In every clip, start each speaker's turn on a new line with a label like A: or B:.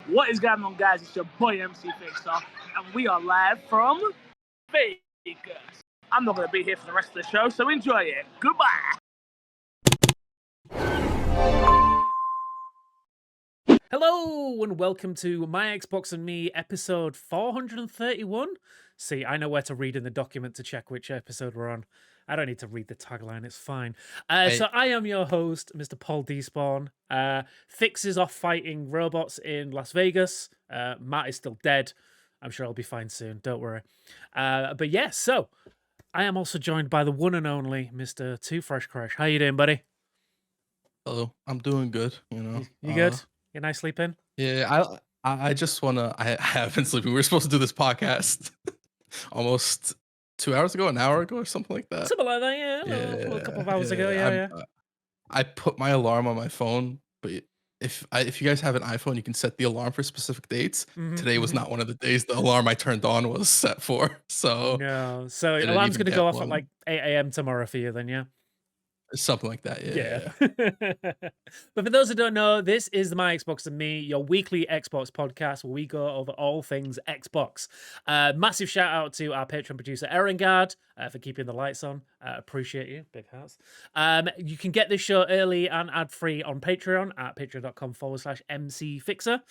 A: What is going on, guys? It's your boy MC Fixer, and we are live from Vegas. I'm not going to be here for the rest of the show, so enjoy it. Goodbye.
B: Hello and welcome to My Xbox and Me episode 431. See, I know where to read in the document to check which episode we're on. I don't need to read the tagline, it's fine. So I am your host, Mr. Paul Despawn. Fix is off fighting robots in Las Vegas. Matt is still dead. I'm sure I'll be fine soon, don't worry. But yeah, so I am also joined by the one and only Mr. Too Fresh Kresh. How you doing, buddy?
C: Hello, I'm doing good, you know.
B: You good? You nice sleeping?
C: Yeah, I just wanna I have been sleeping. We were supposed to do this podcast almost 2 hours ago, an hour ago, or something like that.
B: Something like that, yeah. A couple of hours ago, yeah.
C: I put my alarm on my phone, but if you guys have an iPhone, you can set the alarm for specific dates. Today was not one of the days the alarm I turned on was set for. So
B: no, so alarm's gonna go off at like 8 a.m. tomorrow for you, then, yeah.
C: Something like that, yeah.
B: But for those who don't know, this is the My Xbox and Me, your weekly Xbox podcast where we go over all things Xbox. Massive shout out to our Patreon producer, Erengard, for keeping the lights on. Appreciate you, big hearts. You can get this show early and ad-free on Patreon at patreon.com/MCFixer.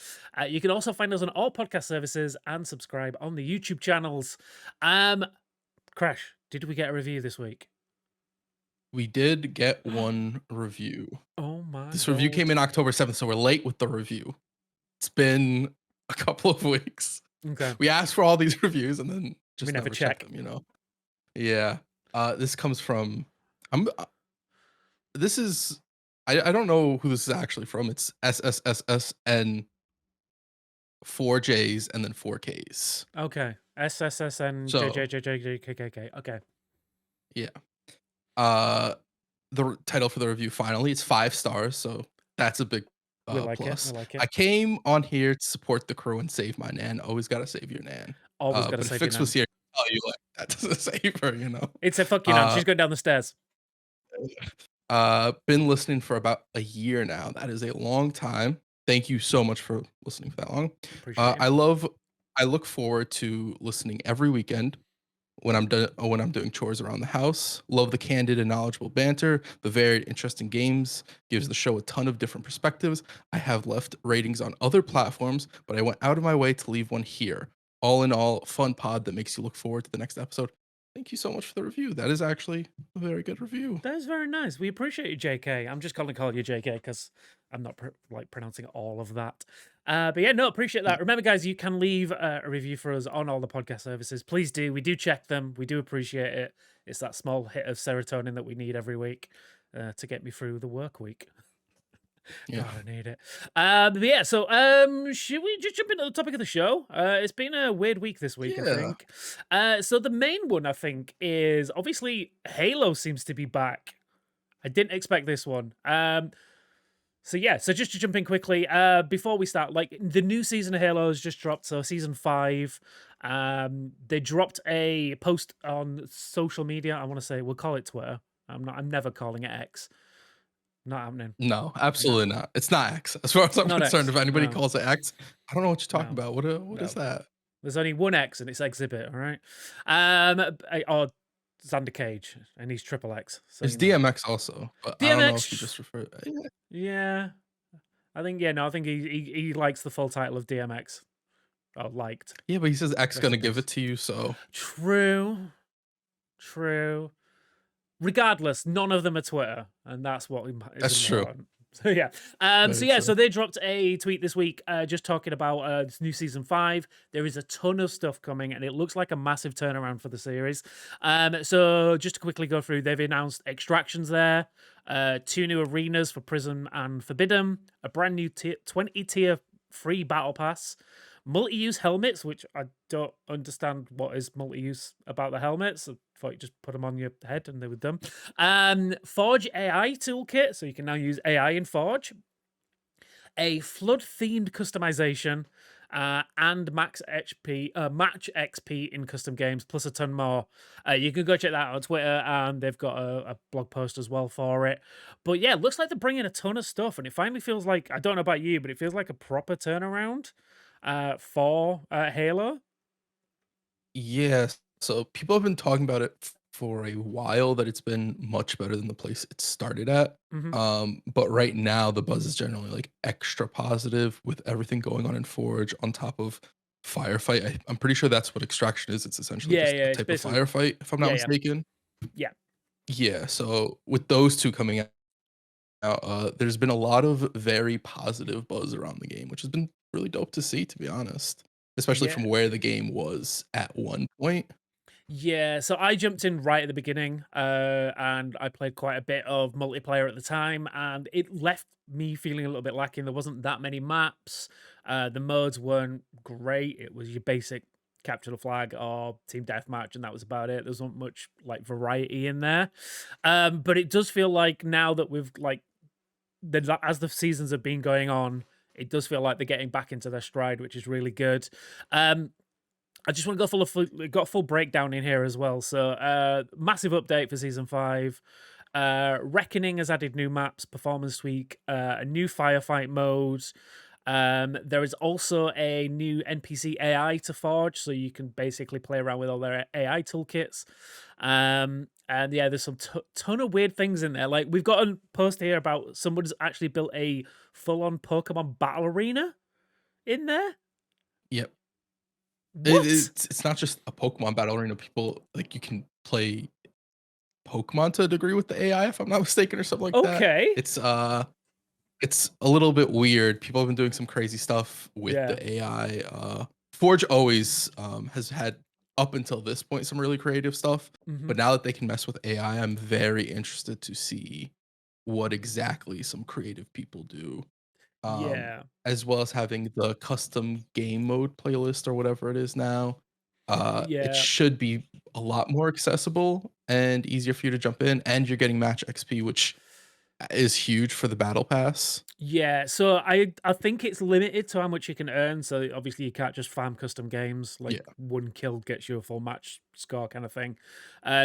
B: You can also find us on all podcast services and subscribe on the YouTube channels. Crash, did we get a review this week?
C: We did get one review.
B: Oh my!
C: This review came in October 7th, so we're late with the review. It's been a couple of weeks.
B: Okay.
C: We asked for all these reviews and then just
B: we never
C: check them, you know. Yeah. This comes from this is I don't know who this is actually from. It's SSSSN 4Js and then 4Ks.
B: Okay. SSSN JJJJKKK. Okay.
C: Yeah. The title for the review, finally, it's 5 stars, so that's a big plus. I came on here to support the crew and save my nan. Always gotta save your nan.
B: Always gotta save your nan.
C: Fix was here. Oh, you like that doesn't save her, you know.
B: It's a fuck you nan. She's going down the stairs.
C: Been listening for about a year now. That is a long time. Thank you so much for listening for that long. I look forward to listening every weekend when I'm doing chores around the house. Love the candid and knowledgeable banter, the varied interesting games, gives the show a ton of different perspectives. I have left ratings on other platforms, but I went out of my way to leave one here. All in all, fun pod that makes you look forward to the next episode. Thank you so much for the review. That is actually a very good review.
B: That is very nice. We appreciate you, JK. I'm just going to call you JK because I'm not pronouncing all of that. But yeah, no, appreciate that. Remember, guys, you can leave a review for us on all the podcast services. Please do. We do check them. We do appreciate it. It's that small hit of serotonin that we need every week to get me through the work week.
C: Yeah,
B: God, I need it. But yeah, so should we just jump into the topic of the show? It's been a weird week this week, I think. So the main one, I think, is obviously Halo seems to be back. I didn't expect this one. So just to jump in quickly, before we start, like the new season of Halo has just dropped, so season 5. They dropped a post on social media. I want to say we'll call it Twitter. I'm never calling it X. Not happening.
C: No, absolutely not. It's not X. As far as I'm concerned, if anybody calls it X, I don't know what you're talking about. What is that?
B: There's only one X and it's Exhibit, all right? Or Xander Cage, and he's triple X. So,
C: it's DMX also, but DMX, I don't know if you just refer to it.
B: Yeah. I think he likes the full title of DMX. Oh, liked.
C: Yeah, but he says X gonna give it to you, so.
B: True. Regardless, none of them are Twitter, and that's what
C: that's true.
B: So yeah, so they dropped a tweet this week, just talking about this new season 5. There is a ton of stuff coming, and it looks like a massive turnaround for the series. So just to quickly go through, they've announced extractions there, 2 new arenas for Prism and Forbidden, a brand new 20-tier free battle pass. Multi-use helmets, which I don't understand what is multi-use about the helmets. I thought you just put them on your head and they were done. Forge AI toolkit, so you can now use AI in Forge. A flood-themed customization. and match XP in custom games, plus a ton more. You can go check that out on Twitter, and they've got a blog post as well for it. But yeah, it looks like they're bringing a ton of stuff, and it finally feels like, I don't know about you, but it feels like a proper turnaround for Halo.
C: Yes. So people have been talking about it for a while, that it's been much better than the place it started at. But right now the buzz is generally like extra positive with everything going on in Forge on top of Firefight. I'm pretty sure that's what Extraction is. It's essentially
B: Yeah,
C: just
B: yeah,
C: a
B: it's
C: type of
B: basically,
C: firefight, if I'm not mistaken.
B: yeah.
C: Yeah. So with those two coming out, there's been a lot of very positive buzz around the game, which has been really dope to see, to be honest, especially from
B: Yeah.
C: where the game was at one point.
B: Yeah, so I jumped in right at the beginning, and I played quite a bit of multiplayer at the time, and it left me feeling a little bit lacking. There wasn't that many maps. The modes weren't great. It was your basic capture the flag or team deathmatch, and that was about it. There wasn't much like variety in there. But it does feel like now that we've like as the seasons have been going on, it does feel like they're getting back into their stride, which is really good. I just want to go got a full breakdown in here as well. So, massive update for season 5. Reckoning has added new maps, performance tweak, a new firefight mode. There is also a new NPC AI to Forge, so you can basically play around with all their AI toolkits. And yeah, there's some ton of weird things in there. Like, we've got a post here about someone's actually built a full-on Pokemon battle arena in there.
C: Yep.
B: What?
C: It's not just a Pokemon battle arena. People like, you can play Pokemon to a degree with the AI, if I'm not mistaken, or something like that.
B: Okay.
C: It's a little bit weird. People have been doing some crazy stuff with
B: Yeah.
C: the AI. Forge always has had, up until this point, some really creative stuff. But now that they can mess with AI, I'm very interested to see what exactly some creative people do.
B: Yeah.
C: As well as having the custom game mode playlist or whatever it is now. It
B: Yeah.
C: should be a lot more accessible and easier for you to jump in, and you're getting match XP, which is huge for the battle pass.
B: Yeah, so I think it's limited to how much you can earn. So obviously you can't just farm custom games. Like,
C: Yeah.
B: one kill gets you a full match score kind of thing.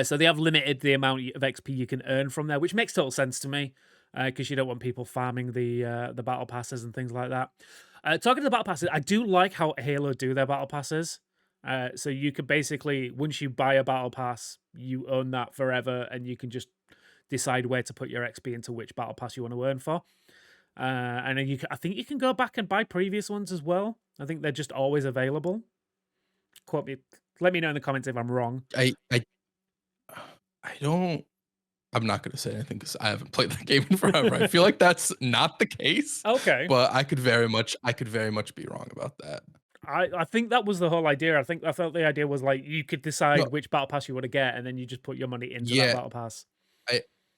B: So they have limited the amount of XP you can earn from there, which makes total sense to me, because you don't want people farming the battle passes and things like that. Talking to the battle passes, I do like how Halo do their battle passes. So you can basically, once you buy a battle pass, you own that forever, and you can just decide where to put your XP into which battle pass you want to earn for. And then I think you can go back and buy previous ones as well. I think they're just always available. Quote me. Let me know in the comments if I'm wrong.
C: I'm not gonna say anything because I haven't played the game in forever. I feel like that's not the case.
B: Okay.
C: But I could very much be wrong about that.
B: I think that was the whole idea. I felt the idea was like you could decide
C: No,
B: which battle pass you want to get, and then you just put your money into that
C: yeah,
B: battle pass.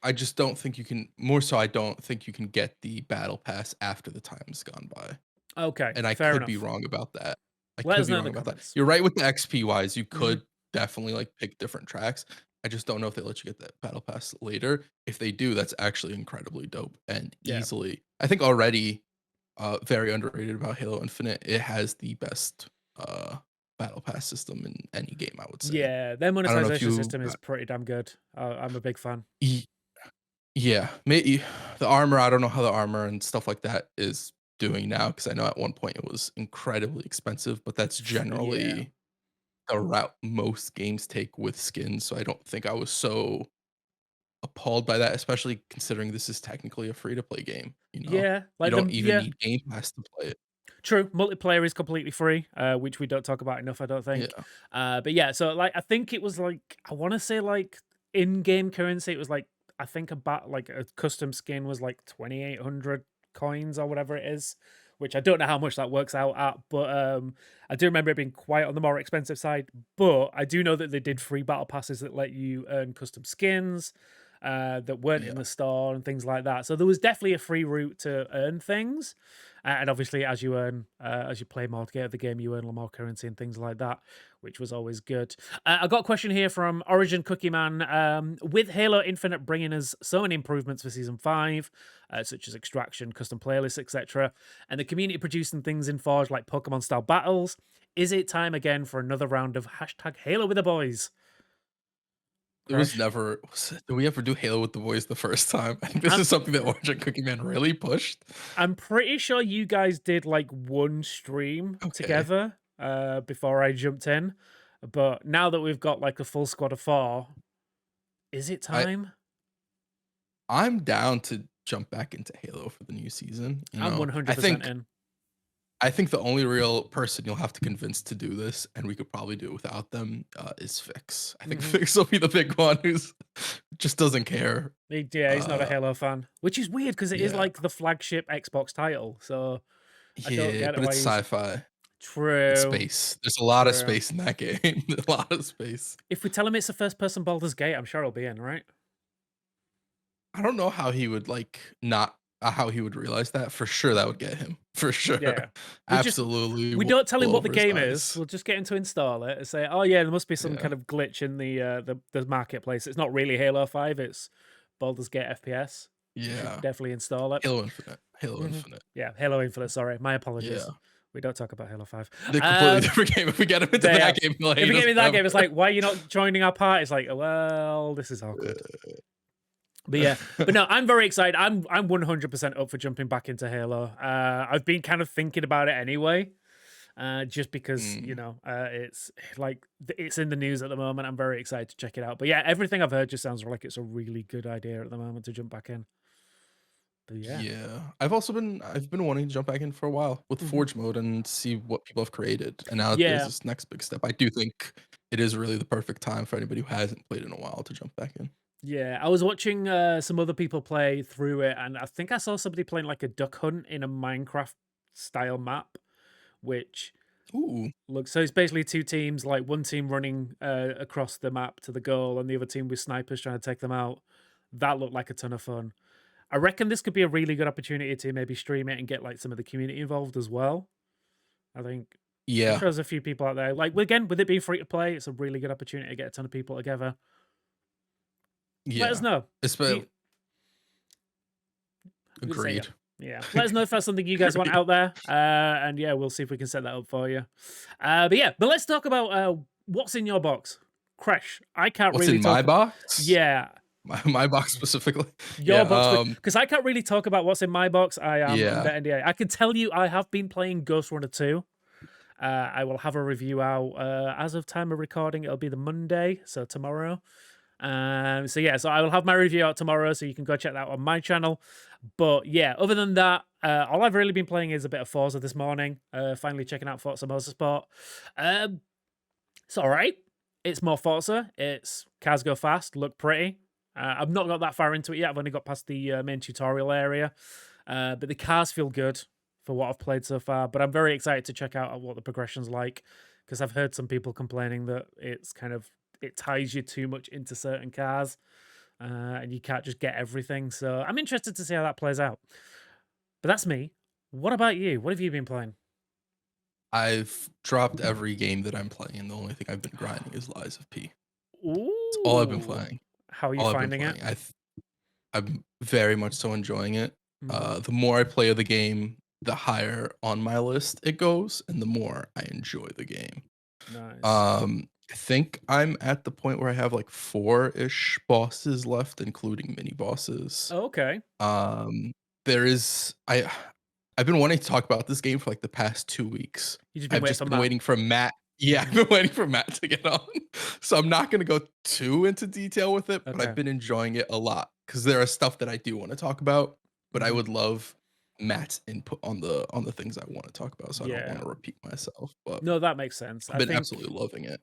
C: I just don't think you can. More so, I don't think you can get the battle pass after the time's gone by.
B: Okay,
C: And I
B: fair
C: could
B: enough.
C: be wrong about that.
B: Let us know in the
C: That.
B: comments.
C: You're right with the XP wise. You could definitely like pick different tracks. I just don't know if they let you get that battle pass later. If they do, that's actually incredibly dope and
B: Yeah.
C: easily. I think already very underrated about Halo Infinite. It has the best battle pass system in any game, I would say.
B: Yeah, their
C: I don't know if
B: monetization
C: you
B: system is pretty damn good. I'm a big fan.
C: Yeah, maybe the armor, I don't know how the armor and stuff like that is doing now, because I know at one point it was incredibly expensive, but that's generally the route most games take with skins, so I don't think I was so appalled by that, especially considering this is technically a free-to-play game, you know?
B: Yeah,
C: You
B: like
C: don't even need Game Pass to play it.
B: True, multiplayer is completely free, which we don't talk about enough, I don't think.
C: Yeah.
B: But yeah, so like I think it was like, I want to say like in-game currency, it was like, I think about like a custom skin was like 2,800 coins or whatever it is, which I don't know how much that works out at, but I do remember it being quite on the more expensive side. But I do know that they did free battle passes that let you earn custom skins that weren't in the store and things like that. So there was definitely a free route to earn things. And obviously, as you play more to get the game, you earn more currency and things like that, which was always good. I got a question here from Origin Cookie Man. With Halo Infinite bringing us so many improvements for Season 5, such as extraction, custom playlists, etc., and the community producing things in Forge like Pokemon-style battles, is it time again for another round of #Halo with the boys?
C: It was
B: Kresh?
C: never. Did we ever do Halo with the boys the first time? I think this is something that Orange and Cookie Man really pushed.
B: I'm pretty sure you guys did like one stream together before I jumped in. But now that we've got like a full squad of 4, is it time?
C: I'm down to jump back into Halo for the new season.
B: I'm 100% in.
C: I think the only real person you'll have to convince to do this, and we could probably do it without them, is Fix. I think Fix will be the big one who's just doesn't care.
B: Yeah, he's not a Halo fan, which is weird because it is like the flagship Xbox title. So I don't get it.
C: But it's sci-fi.
B: True.
C: It's space. There's a lot of space in that game. A lot of space.
B: If we tell him it's a first-person Baldur's Gate, I'm sure he'll be in, right?
C: I don't know how he would how he would realize that. For sure, that would get him. For sure.
B: Yeah.
C: Absolutely.
B: We don't tell him what the game is. We'll just get him to install it and say, oh yeah, there must be some kind of glitch in the marketplace. It's not really Halo 5, it's Baldur's Gate FPS.
C: Yeah.
B: Definitely install it.
C: Halo Infinite. Halo Infinite.
B: Yeah, Halo Infinite, sorry. My apologies. Yeah. We don't talk about Halo 5.
C: They're completely different game. If we get him into that game,
B: if we get him in that game, it's like, why are you not joining our party? It's like, well, this is awkward. But yeah, but no, I'm very excited. I'm 100% up for jumping back into Halo. I've been kind of thinking about it anyway, just because you know it's like it's in the news at the moment. I'm very excited to check it out. But yeah, everything I've heard just sounds like it's a really good idea at the moment to jump back in. But yeah,
C: I've been wanting to jump back in for a while with Forge mode and see what people have created, and now there's this next big step. I do think it is really the perfect time for anybody who hasn't played in a while to jump back in.
B: Yeah, I was watching some other people play through it, and I think I saw somebody playing like a duck hunt in a Minecraft style map, which looks so it's basically 2 teams, like one team running across the map to the goal, and the other team with snipers trying to take them out. That looked like a ton of fun. I reckon this could be a really good opportunity to maybe stream it and get like some of the community involved as well. I think I'm sure there's a few people out there. Like again, with it being free to play, it's a really good opportunity to get a ton of people together. Let us know.
C: Agreed.
B: Yeah. Let us know if that's something you guys want out there. And yeah, we'll see if we can set that up for you. But let's talk about what's in your box. Kresh, I can't
C: what's
B: really
C: in my box?
B: Yeah.
C: My box specifically.
B: Your box, because I can't really talk about what's in my box. I am under NDA. I can tell you I have been playing Ghost Runner 2. I will have a review out as of time of recording. It'll be the Monday, so tomorrow. So I will have my review out tomorrow, so you can go check that out on my channel. But yeah, other than that, all I've really been playing is a bit of Forza this morning. Finally checking out Forza Motorsport. It's all right. It's more Forza. It's cars go fast, look pretty. I've not got that far into it yet. I've only got past the main tutorial area. But the cars feel good for what I've played so far. But I'm very excited to check out what the progression's like, because I've heard some people complaining that it's kind of it ties you too much into certain cars, and you can't just get everything. So I'm interested to see how that plays out. But that's me. What about you? What have you been playing?
C: I've dropped every game that I'm playing. The only thing I've been grinding is Lies of P.
B: Ooh.
C: That's all I've been playing.
B: How are you finding it?
C: I'm very much so enjoying it. The more I play the game, the higher on my list it goes, and the more I enjoy the game.
B: Nice.
C: I think I'm at the point where I have like 4-ish bosses left, including mini bosses.
B: Oh, okay.
C: I've been wanting to talk about this game for like the past 2 weeks.
B: I've just been
C: waiting for Matt. Yeah, I've been waiting for Matt to get on. So I'm not going to go too into detail with it, but I've been enjoying it a lot because there are stuff that I do want to talk about, but I would love Matt's input on the things I want to talk about. So I don't want to repeat myself. But
B: no, that makes sense.
C: I've been absolutely loving it.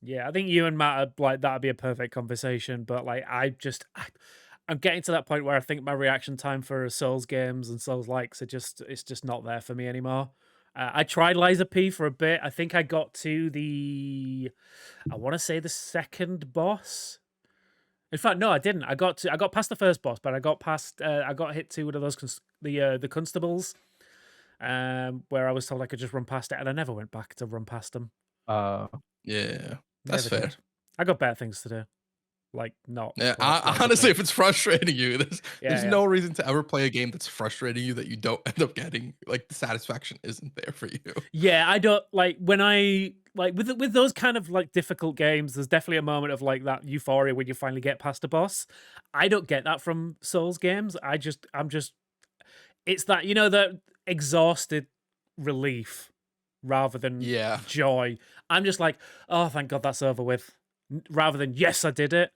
B: Yeah, I think you and Matt are, like, that'd be a perfect conversation. But like, I'm getting to that point where I think my reaction time for Souls games and Souls likes it's just not there for me anymore. I tried Lies of P for a bit. I think I got to I want to say the second boss. In fact, no, I didn't. I got past the first boss, but I got hit to one of those the constables. where I was told I could just run past it, and I never went back to run past them.
C: Yeah, that's
B: Never
C: fair.
B: did. I got better things to do, like not.
C: Yeah,
B: play
C: honestly, if it's frustrating you, there's
B: Yeah.
C: no reason to ever play a game that's frustrating you that you don't end up getting. Like the satisfaction isn't there for you.
B: Yeah, I don't like when I like with those kind of like difficult games. There's definitely a moment of like that euphoria when you finally get past a boss. I don't get that from Souls games. I'm just it's that that exhausted relief rather than
C: Yeah.
B: joy. I'm just like, oh, thank God that's over with, rather than yes, I did it.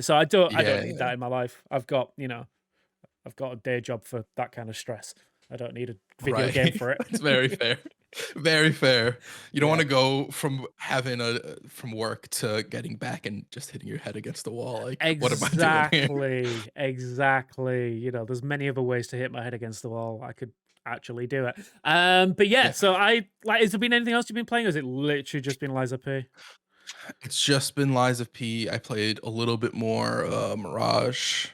B: So I don't need that in my life. I've got I've got a day job for that kind of stress. I don't need a video game for it.
C: It's very fair. Very fair. You don't
B: Yeah.
C: want to go from having from work to getting back and just hitting your head against the wall. Like, what am I doing here?
B: Exactly. There's many other ways to hit my head against the wall. I could actually do it. But yeah, so has there been anything else you've been playing, or has it literally just been Lies of P?
C: It's just been Lies of P. I played a little bit more Mirage,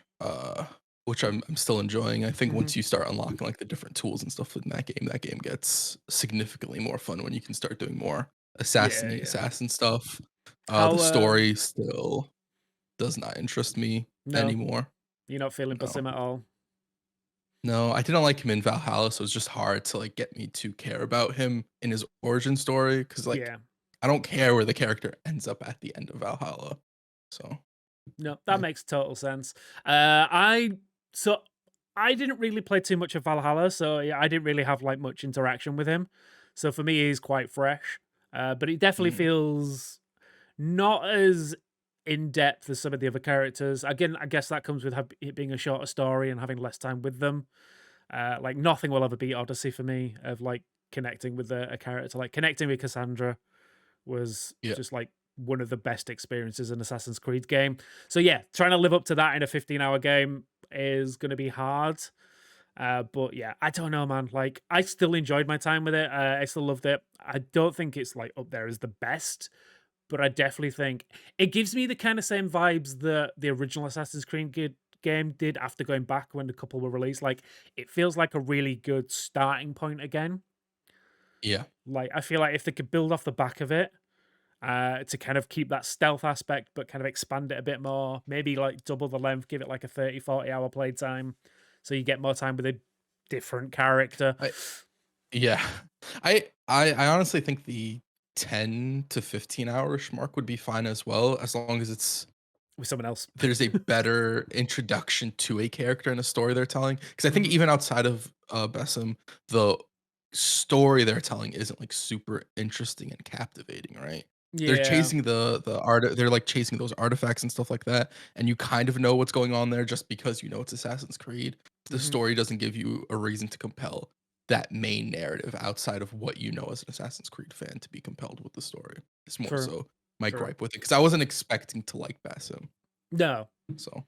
C: which I'm still enjoying. I think once you start unlocking like the different tools and stuff in that game gets significantly more fun when you can start doing more assassin stuff. The story still does not interest me anymore.
B: You're not feeling Basim at all?
C: No, I didn't like him in Valhalla, so it's just hard to like get me to care about him in his origin story because like I don't care where the character ends up at the end of Valhalla. So
B: no, that makes total sense. I didn't really play too much of Valhalla, so yeah, I didn't really have like much interaction with him. So for me, he's quite fresh, but it definitely feels not as in depth as some of the other characters. Again, I guess that comes with it being a shorter story and having less time with them. Like nothing will ever beat Odyssey for me of like connecting with a character. Like connecting with Cassandra was just like one of the best experiences in Assassin's Creed game. So yeah, trying to live up to that in a 15-hour game is going to be hard. But yeah, I don't know, man. Like I still enjoyed my time with it. I still loved it. I don't think it's like up there as the best, but I definitely think it gives me the kind of same vibes that the original Assassin's Creed game did after going back when the couple were released. Like it feels like a really good starting point again.
C: Yeah.
B: Like I feel like if they could build off the back of it, to kind of keep that stealth aspect, but kind of expand it a bit more, maybe like double the length, give it like a 30, 40 hour playtime. So you get more time with a different character.
C: I honestly think the 10 to 15 hour-ish mark would be fine as well, as long as it's
B: with someone else.
C: There's a better introduction to a character and a story they're telling. Because I think even outside of Basim, the story they're telling isn't like super interesting and captivating, right? They're chasing the art. They're like chasing those artifacts and stuff like that, and you kind of know what's going on there just because you know it's Assassin's Creed. The story doesn't give you a reason to compel that main narrative outside of what you know as an Assassin's Creed fan to be compelled with the story. It's more so my gripe with it because I wasn't expecting to like Basim.
B: No.
C: So.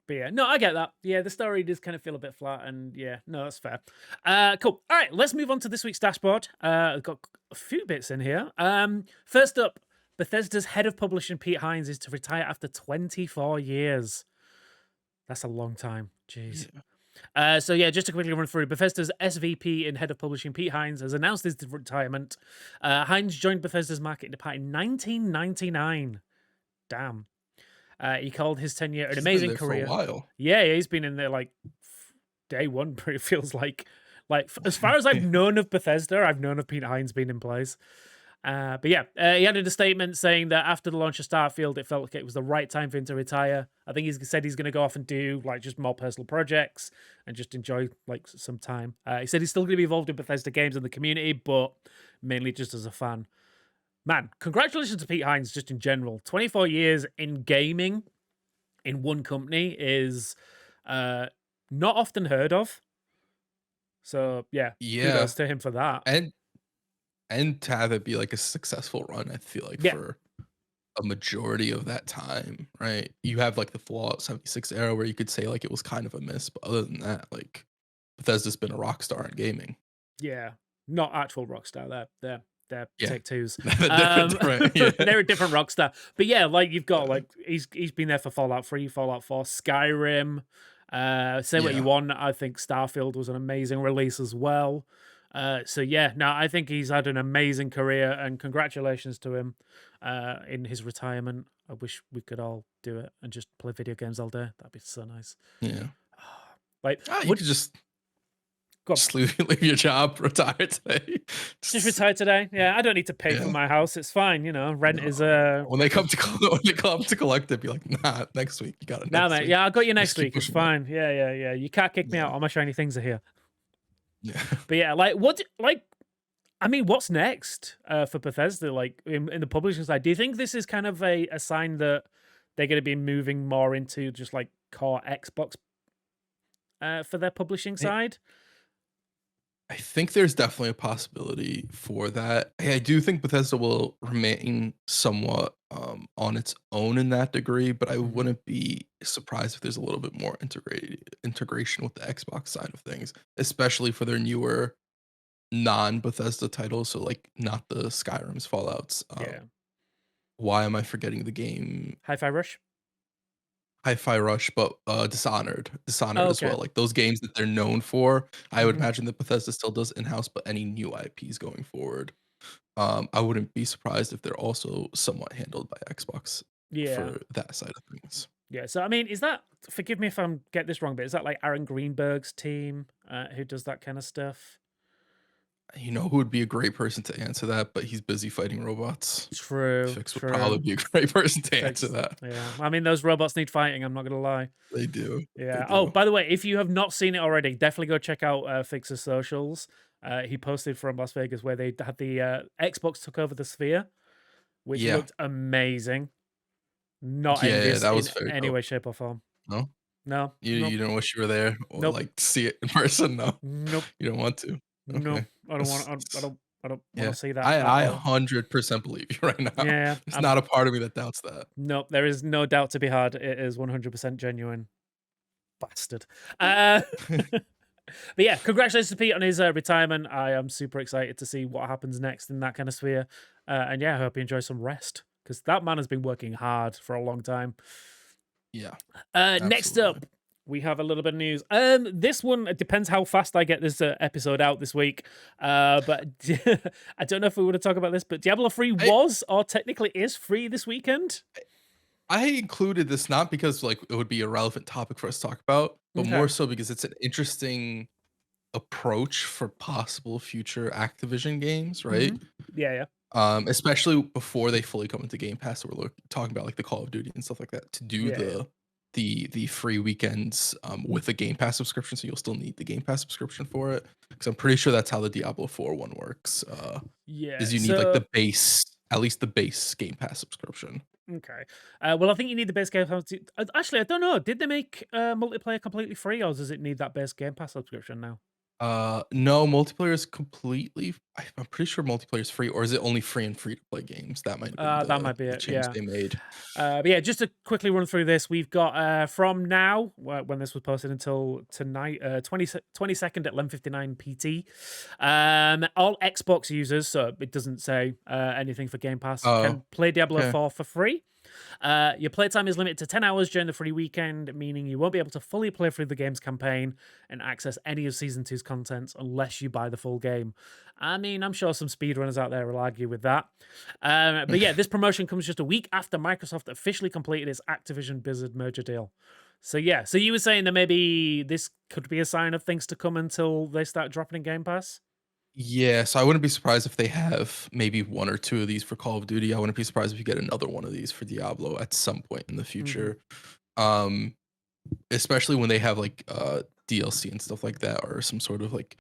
B: But yeah, no, I get that. Yeah, the story does kind of feel a bit flat, and yeah, no, that's fair. Cool. All right, let's move on to this week's dashboard. I've got a few bits in here. First up, Bethesda's head of publishing, Pete Hines, is to retire after 24 years. That's a long time. Jeez. Yeah. So yeah, just to quickly run through, Bethesda's SVP and head of publishing, Pete Hines, has announced his retirement. Hines joined Bethesda's marketing department in 1999. Damn. He called his tenure an amazing career.
C: For a while.
B: Yeah, he's been in there like day one, but it feels like as far as I've known of Bethesda, I've known of Pete Hines being in place. But yeah, he added a statement saying that after the launch of Starfield, it felt like it was the right time for him to retire. I think he said he's going to go off and do like just more personal projects and just enjoy like some time. He said he's still going to be involved in Bethesda games and the community, but mainly just as a fan. Man, congratulations to Pete Hines just in general. 24 years in gaming in one company is not often heard of. So yeah, kudos to him for that.
C: And to have it be like a successful run, I feel like for a majority of that time, right? You have like the Fallout 76 era where you could say like it was kind of a miss, but other than that, like Bethesda's been a rock star in gaming.
B: Yeah, not actual rock star. They're Take-Two's. They're a different rock star. But yeah, like you've got like he's been there for Fallout 3, Fallout 4, Skyrim. Say what you want. I think Starfield was an amazing release as well. So yeah, no, I think he's had an amazing career, and congratulations to him in his retirement. I wish we could all do it and just play video games all day. That'd be so nice.
C: Yeah.
B: Like,
C: you could just leave your job, retire today.
B: Just retire today. Yeah, I don't need to pay for my house. It's fine, you know. Rent is
C: when they come to collect it, be like, nah, next week you got it.
B: Nah, mate.
C: Week.
B: Yeah, I'll got you next week. It's
C: it.
B: fine. Yeah. You can't kick me out. All my shiny things are here.
C: Yeah.
B: But yeah, what's next for Bethesda? Like in the publishing side, do you think this is kind of a sign that they're going to be moving more into just like core Xbox for their publishing side?
C: I think there's definitely a possibility for that. I do think Bethesda will remain somewhat on its own in that degree, but I wouldn't be surprised if there's a little bit more integration with the Xbox side of things, especially for their newer non-Bethesda titles. So like not the Skyrims, Fallouts. Why am I forgetting the game?
B: Hi-Fi Rush,
C: but Dishonored as well. Like those games that they're known for, I would imagine that Bethesda still does in-house, but any new IPs going forward, I wouldn't be surprised if they're also somewhat handled by Xbox for that side of things.
B: Yeah, so I mean, is that, forgive me if I'm get this wrong, but is that like Aaron Greenberg's team who does that kind of stuff?
C: You know who would be a great person to answer that, but he's busy fighting robots.
B: True.
C: Fix would probably be a great person to answer that.
B: Yeah, I mean, those robots need fighting, I'm not going to lie.
C: They do.
B: Yeah.
C: They do.
B: Oh, by the way, if you have not seen it already, definitely go check out Fix's socials. He posted from Las Vegas where they had the Xbox took over the Sphere, which looked amazing. Not envious
C: that was
B: in any way, shape, or form.
C: No? You don't wish you were there or like see it in person? No.
B: Nope.
C: You don't want to? Okay.
B: Nope. I don't want to see that.
C: I 100% believe you right now.
B: Yeah.
C: There's not a part of me that doubts that.
B: Nope, there is no doubt to be had. It is 100% genuine. Bastard. But yeah, congratulations to Pete on his retirement. I am super excited to see what happens next in that kind of sphere. And yeah, I hope you enjoy some rest, because that man has been working hard for a long time.
C: Yeah.
B: Next up, we have a little bit of news. This one, it depends how fast I get this episode out this week. But I don't know if we want to talk about this, but Diablo 3 was, or technically is, free this weekend.
C: I included this not because like it would be a relevant topic for us to talk about, but more so because it's an interesting approach for possible future Activision games, right?
B: Yeah.
C: Especially before they fully come into Game Pass. So we're talking about like the Call of Duty and stuff like that to do the free weekends with a Game Pass subscription. So you'll still need the Game Pass subscription for it, because I'm pretty sure that's how the Diablo 4 one works. Is you need like the base, at least the base Game Pass subscription.
B: Okay. Well, I think you need the base Game Pass. Actually, I don't know. Did they make multiplayer completely free, or does it need that base Game Pass subscription now?
C: No, multiplayer is completely. I'm pretty sure multiplayer is free, or is it only free and free to play games? That might.
B: That might be it.
C: Change they made.
B: But yeah, just to quickly run through this, we've got from now, when this was posted, until tonight, 22nd at 11:59 PT. All Xbox users, so it doesn't say anything for Game Pass, can play Diablo 4 for free. Your playtime is limited to 10 hours during the free weekend, meaning you won't be able to fully play through the game's campaign and access any of Season 2's content unless you buy the full game. I mean, I'm sure some speedrunners out there will argue with that. But yeah, this promotion comes just a week after Microsoft officially completed its Activision Blizzard merger deal. So yeah, so you were saying that maybe this could be a sign of things to come until they start dropping in Game Pass?
C: Yeah, so I wouldn't be surprised if they have maybe one or two of these for Call of Duty. I wouldn't be surprised if you get another one of these for Diablo at some point in the future. Especially when they have like DLC and stuff like that, or some sort of like,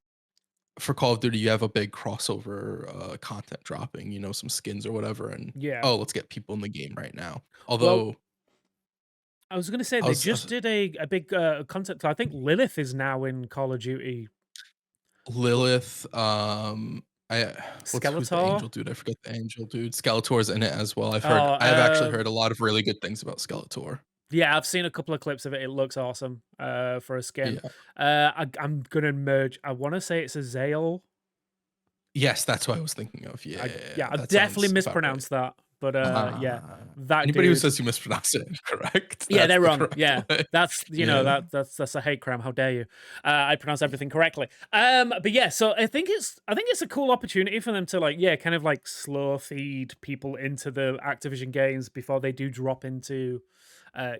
C: for Call of Duty, you have a big crossover content dropping, you know, some skins or whatever, and let's get people in the game right now. Although
B: I was going to say they just did a big content. I think Lilith is now in Call of Duty.
C: Lilith, who's the angel dude? I forget the angel dude. Skeletor's in it as well. I've actually heard a lot of really good things about Skeletor.
B: Yeah, I've seen a couple of clips of it. It looks awesome for a skin. I'm gonna merge. I want to say it's a Zale.
C: Yes, that's what I was thinking of. I
B: definitely mispronounced that, But yeah,
C: Ah.
B: that
C: Anybody who
B: dude.
C: says you mispronounce it incorrect,
B: Yeah,
C: that's
B: they're
C: the
B: wrong.
C: correct
B: Yeah,
C: way.
B: that's
C: Yeah.
B: that's a hate crime. How dare you? I pronounce everything correctly. But yeah, so I think it's a cool opportunity for them to like kind of like slow feed people into the Activision games before they do drop into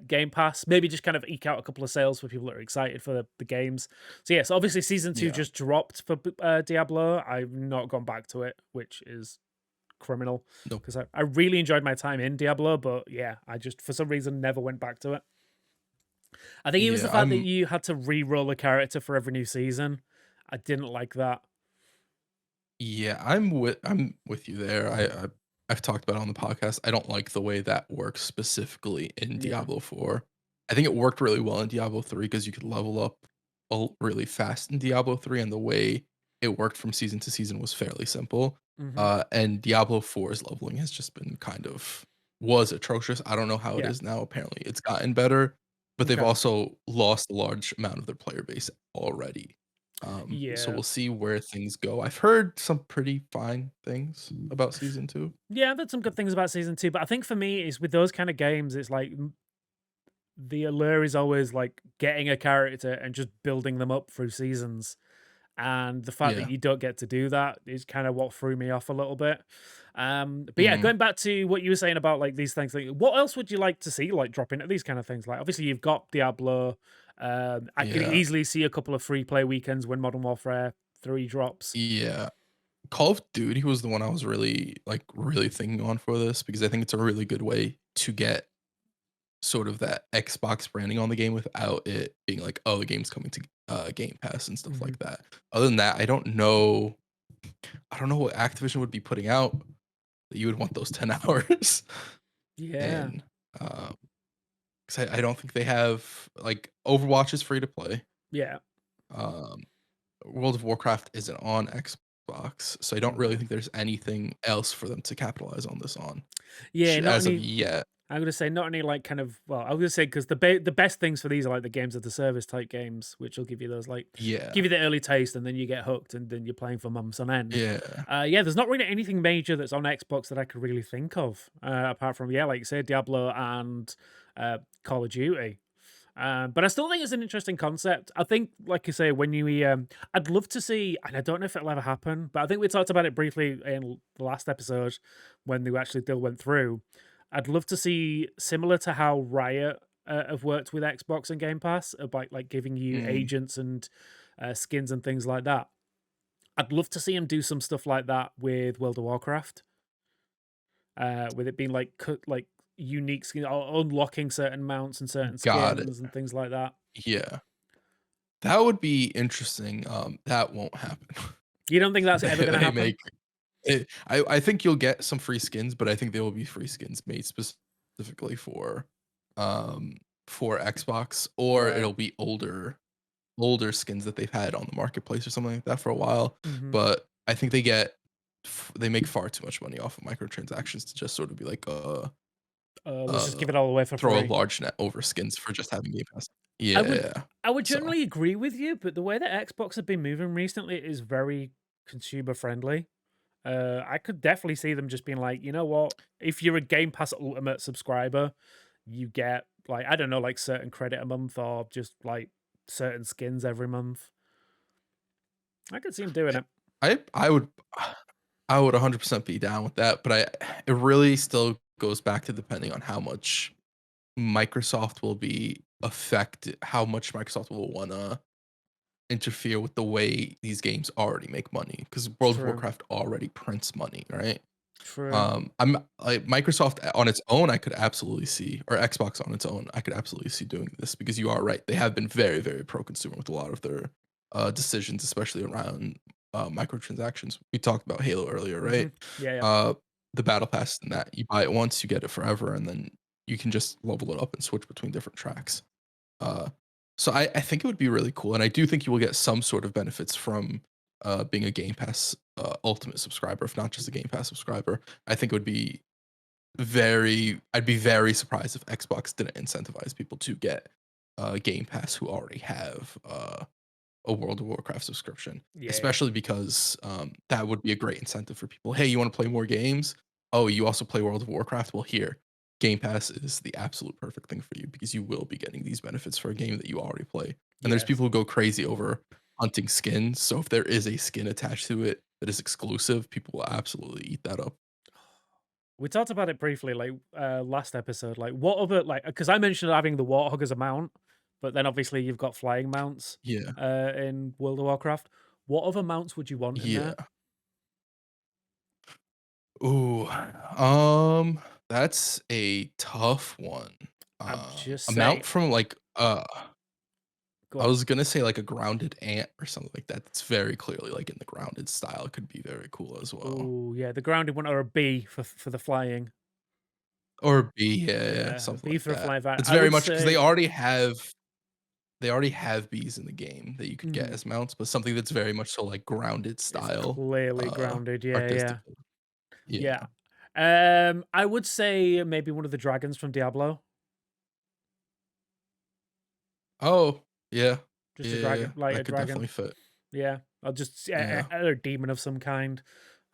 B: Game Pass. Maybe just kind of eke out a couple of sales for people that are excited for the games. So yes, obviously season 2
C: Yeah.
B: just dropped for Diablo. I've not gone back to it, which is criminal
C: Nope.
B: because I really enjoyed my time in Diablo, but yeah, I just for some reason never went back to it. I think it was the
C: Yeah,
B: fact that you had to re-roll a character for every new season. I didn't like that.
C: I'm with you there. I've talked about it on the podcast. I don't like the way that works specifically in
B: Yeah.
C: Diablo 4. I think it worked really well in Diablo 3 because you could level up really fast in Diablo 3, and the way it worked from season to season was fairly simple.
B: hmm
C: And Diablo 4's leveling has just been was atrocious. I don't know how it
B: Yeah.
C: is now. Apparently, it's gotten better, but they've
B: Okay.
C: also lost a large amount of their player base already. So
B: Yeah.
C: we'll see where things go. I've heard some pretty fine things about season 2.
B: Yeah, I've had some good things about season 2, but I think for me is with those kind of games, it's like the allure is always like getting a character and just building them up through seasons. And the fact that
C: Yeah.
B: you don't get to do that is kind of what threw me off a little bit. But yeah,
C: Mhm.
B: going back to what you were saying about like these things, like what else would you like to see like drop into these kind of things? Like obviously you've got Diablo. I could
C: Yeah.
B: easily see a couple of free play weekends when Modern Warfare 3 drops.
C: Yeah. Call of Duty was the one I was really thinking on for this because I think it's a really good way to get sort of that Xbox branding on the game without it being like, oh, the game's coming to Game Pass and stuff
B: hmm
C: like that. Other than that, I don't know what Activision would be putting out that you would want those 10 hours.
B: Yeah,
C: And 'cause I don't think they have like Overwatch is free to play.
B: yeah,
C: Um, World of Warcraft isn't on Xbox, so I don't really
B: no.
C: think there's anything else for them to capitalize on this on
B: Yeah, not
C: as of
B: any.
C: yet.
B: I'm gonna say not any like kind of I was gonna say because the best things for these are like the games of the service type games, which will give you those like give
C: Yeah,
B: you the early taste, and then you get hooked, and then you're playing for months on end.
C: yeah,
B: Yeah, there's not really anything major that's on Xbox that I could really think of, apart from like say Diablo and Call of Duty. But I still think it's an interesting concept. I think, like you say, when I'd love to see, and I don't know if it'll ever happen, but I think we talked about it briefly in the last episode when they actually still went through. I'd love to see similar to how Riot have worked with Xbox and Game Pass about like giving you
C: mm,
B: agents and skins and things like that. I'd love to see them do some stuff like that with World of Warcraft, with it being like like unique skins, or unlocking certain mounts and certain
C: got it.
B: skins and things like that.
C: Yeah, that would be interesting. That won't happen.
B: You don't think that's ever going to
C: They
B: happen?
C: make it. I think you'll get some free skins, but I think they will be free skins made specifically for Xbox, or
B: Right.
C: it'll be older skins that they've had on the marketplace or something like that for a while.
B: hmm
C: But I think they make far too much money off of microtransactions to just sort of be like
B: Let's just
C: uh
B: give it all away for
C: throw a
B: free.
C: large net over skins for just having Game Pass.
B: I would,
C: Yeah.
B: I would
C: So
B: generally agree with you, but the way that Xbox have been moving recently is very consumer friendly. I could definitely see them just being like, you know what? If you're a Game Pass Ultimate subscriber, you get like I don't know, like certain credit a month or just like certain skins every month. I could see them doing it.
C: I would I would 100% be down with that, but it really still goes back to depending on how much Microsoft will be affected, how much Microsoft will wanna interfere with the way these games already make money, because World of
B: True.
C: Warcraft already prints money, right?
B: True.
C: I'm like Microsoft on its own, I could absolutely see, or Xbox on its own, I could absolutely see doing this because you are right. They have been very, very pro-consumer with a lot of their decisions, especially around microtransactions. We talked about Halo earlier,
B: hmm
C: right?
B: Yeah, yeah.
C: The battle pass and that you buy it once, you get it forever, and then you can just level it up and switch between different tracks. Uh, so I think it would be really cool, and I do think you will get some sort of benefits from being a Game Pass Ultimate subscriber, if not just a Game Pass subscriber. I think it would be I'd be very surprised if Xbox didn't incentivize people to get Game Pass who already have a World of Warcraft subscription,
B: Yeah, yeah.
C: especially because that would be a great incentive for people. Hey, you want to play more games? "Oh, you also play World of Warcraft? Well, here, Game Pass is the absolute perfect thing for you because you will be getting these benefits for a game that you already play." And there's
B: Yes.
C: people who go crazy over hunting skins, so if there is a skin attached to it that is exclusive, people will absolutely eat that up.
B: We talked about it briefly, like last episode. Like, what other because I mentioned having the Warthog as a mount, but then obviously you've got flying mounts
C: Yeah.
B: in World of Warcraft. What other mounts would you want in
C: Yeah.
B: there?
C: Ooh, that's a tough one.
B: I'm just
C: A
B: saying.
C: mount from like
B: Go
C: I
B: on.
C: was gonna say like a grounded ant or something like that. That's very clearly like in the grounded style. It could be very cool as well.
B: Oh yeah, the grounded one or a B for the flying.
C: Or B, yeah,
B: Yeah, a
C: something
B: B
C: like
B: for a
C: that.
B: flying van.
C: It's
B: I
C: very
B: would
C: much because
B: say.
C: they already have bees in the game that you could get
B: Mhm.
C: as mounts, but something that's very much so like grounded
B: It's
C: style,
B: clearly grounded. Yeah, yeah,
C: artistically. Yeah.
B: yeah. I would say maybe one of the dragons from Diablo.
C: Oh, yeah.
B: Just a
C: Yeah, yeah, yeah.
B: dragon, like a
C: That could
B: dragon.
C: definitely fit.
B: Yeah, I'll just
C: Yeah.
B: a demon of some kind.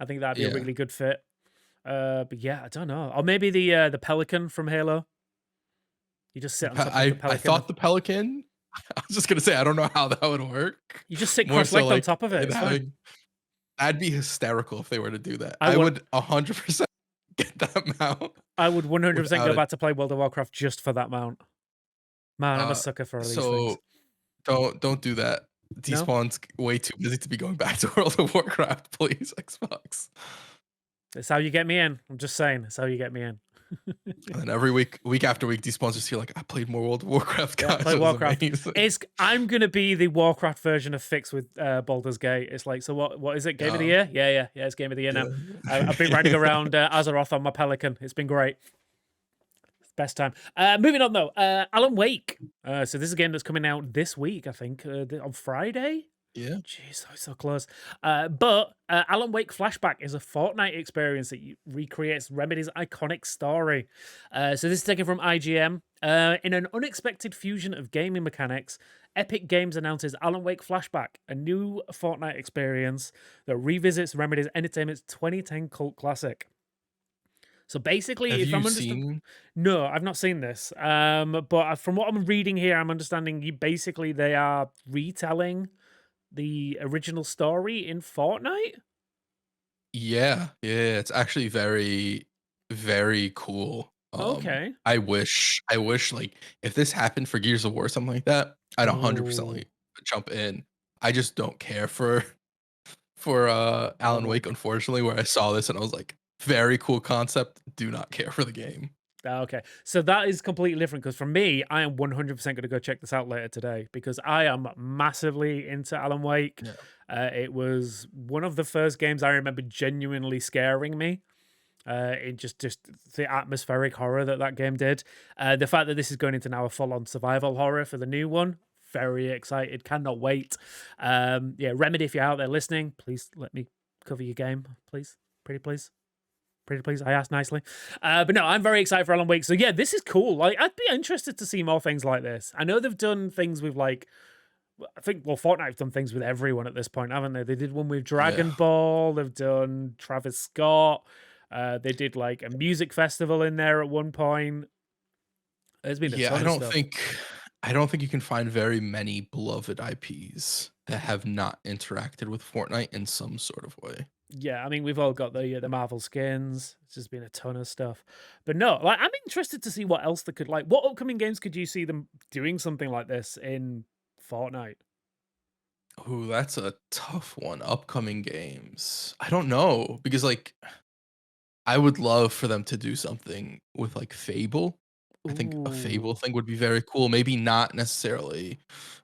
B: I think that'd be a
C: Yeah.
B: really good fit. But yeah, I don't know. Or maybe the pelican from Halo. You just sit on top of the
C: I
B: pelican.
C: thought the pelican I was just gonna say, I don't know how that would work.
B: You just sit
C: More so
B: cross-legged on
C: like
B: top of it.
C: in
B: It's fine.
C: having that'd be hysterical if they were to do that.
B: I
C: I
B: would
C: would 100% get that mount
B: I would 100%
C: without
B: go
C: it.
B: back to play World of Warcraft just for that mount. Man, I'm a
C: Uh,
B: sucker for all these things.
C: so don't do that.
B: No,
C: Despawn's way too busy to be going back to World of Warcraft, please, Xbox.
B: it's how you get me in. I'm just saying, it's how you get me in.
C: And then every week after week, Despawn's just here like, I played more World of Warcraft,
B: Yeah,
C: guys.
B: play
C: It was
B: Warcraft.
C: amazing.
B: I'm gonna be the Warcraft version of Fix with Baldur's Gate. It's like, so what is it? Game of the
C: Uh,
B: year? Yeah, it's Game of the year now. I've been riding
C: yeah.
B: around Azeroth on my Pelican. It's been great. Best time. Moving on though, Alan Wake. So this is a game that's coming out this week, I think, on Friday.
C: Yeah.
B: Jeez, that was so close. But Alan Wake Flashback is a Fortnite experience that recreates Remedy's iconic story. So this is taken from IGM. In an unexpected fusion of gaming mechanics, Epic Games announces Alan Wake Flashback, a new Fortnite experience that revisits Remedy's Entertainment's 2010 cult classic. So basically,
C: Have
B: if
C: you
B: I'm understanding,
C: seen
B: no, I've not seen this. But from what I'm reading here, I'm understanding they are retelling the original story in Fortnite?
C: Yeah, yeah, it's actually very, very cool.
B: Okay.
C: I wish like if this happened for Gears of War or something like that, I'd 100%
B: Oh,
C: like jump in. I just don't care for
B: Alan
C: Alan Wake,
B: Wake.
C: unfortunately, where I saw this and I was like, very cool concept. Do not care for the game.
B: Okay. So that is completely different because for me, I am 100% going to go check this out later today because I am massively into Alan Wake.
C: Yeah.
B: It was one of the first games I remember genuinely scaring me. In just the atmospheric horror that game did. The fact that this is going into now a full-on survival horror for the new one, very excited, cannot wait. Yeah, Remedy, if you're out there listening, please let me cover your game, please. Pretty please. I asked nicely. But no, I'm very excited for Alan Wake. So yeah, this is cool. Like, I'd be interested to see more things like this. I know they've done things with like, I think, well, Fortnite's done things with everyone at this point, haven't they? They did one with
C: Yeah.
B: Dragon Ball. They've done Travis Scott. They did like a music festival in there at one point. There's been a
C: Yeah,
B: ton of stuff.
C: I don't think you can find very many beloved IPs that have not interacted with Fortnite in some sort of way.
B: Yeah, I mean, we've all got the Marvel skins. It's just been a ton of stuff. But no, like, I'm interested to see what else they could, like, what upcoming games could you see them doing something like this in Fortnite?
C: Ooh, that's a tough one. Upcoming games. I don't know because like I would love for them to do something with like Fable. I think a Fable
B: Ooh,
C: thing would be very cool. Maybe not necessarily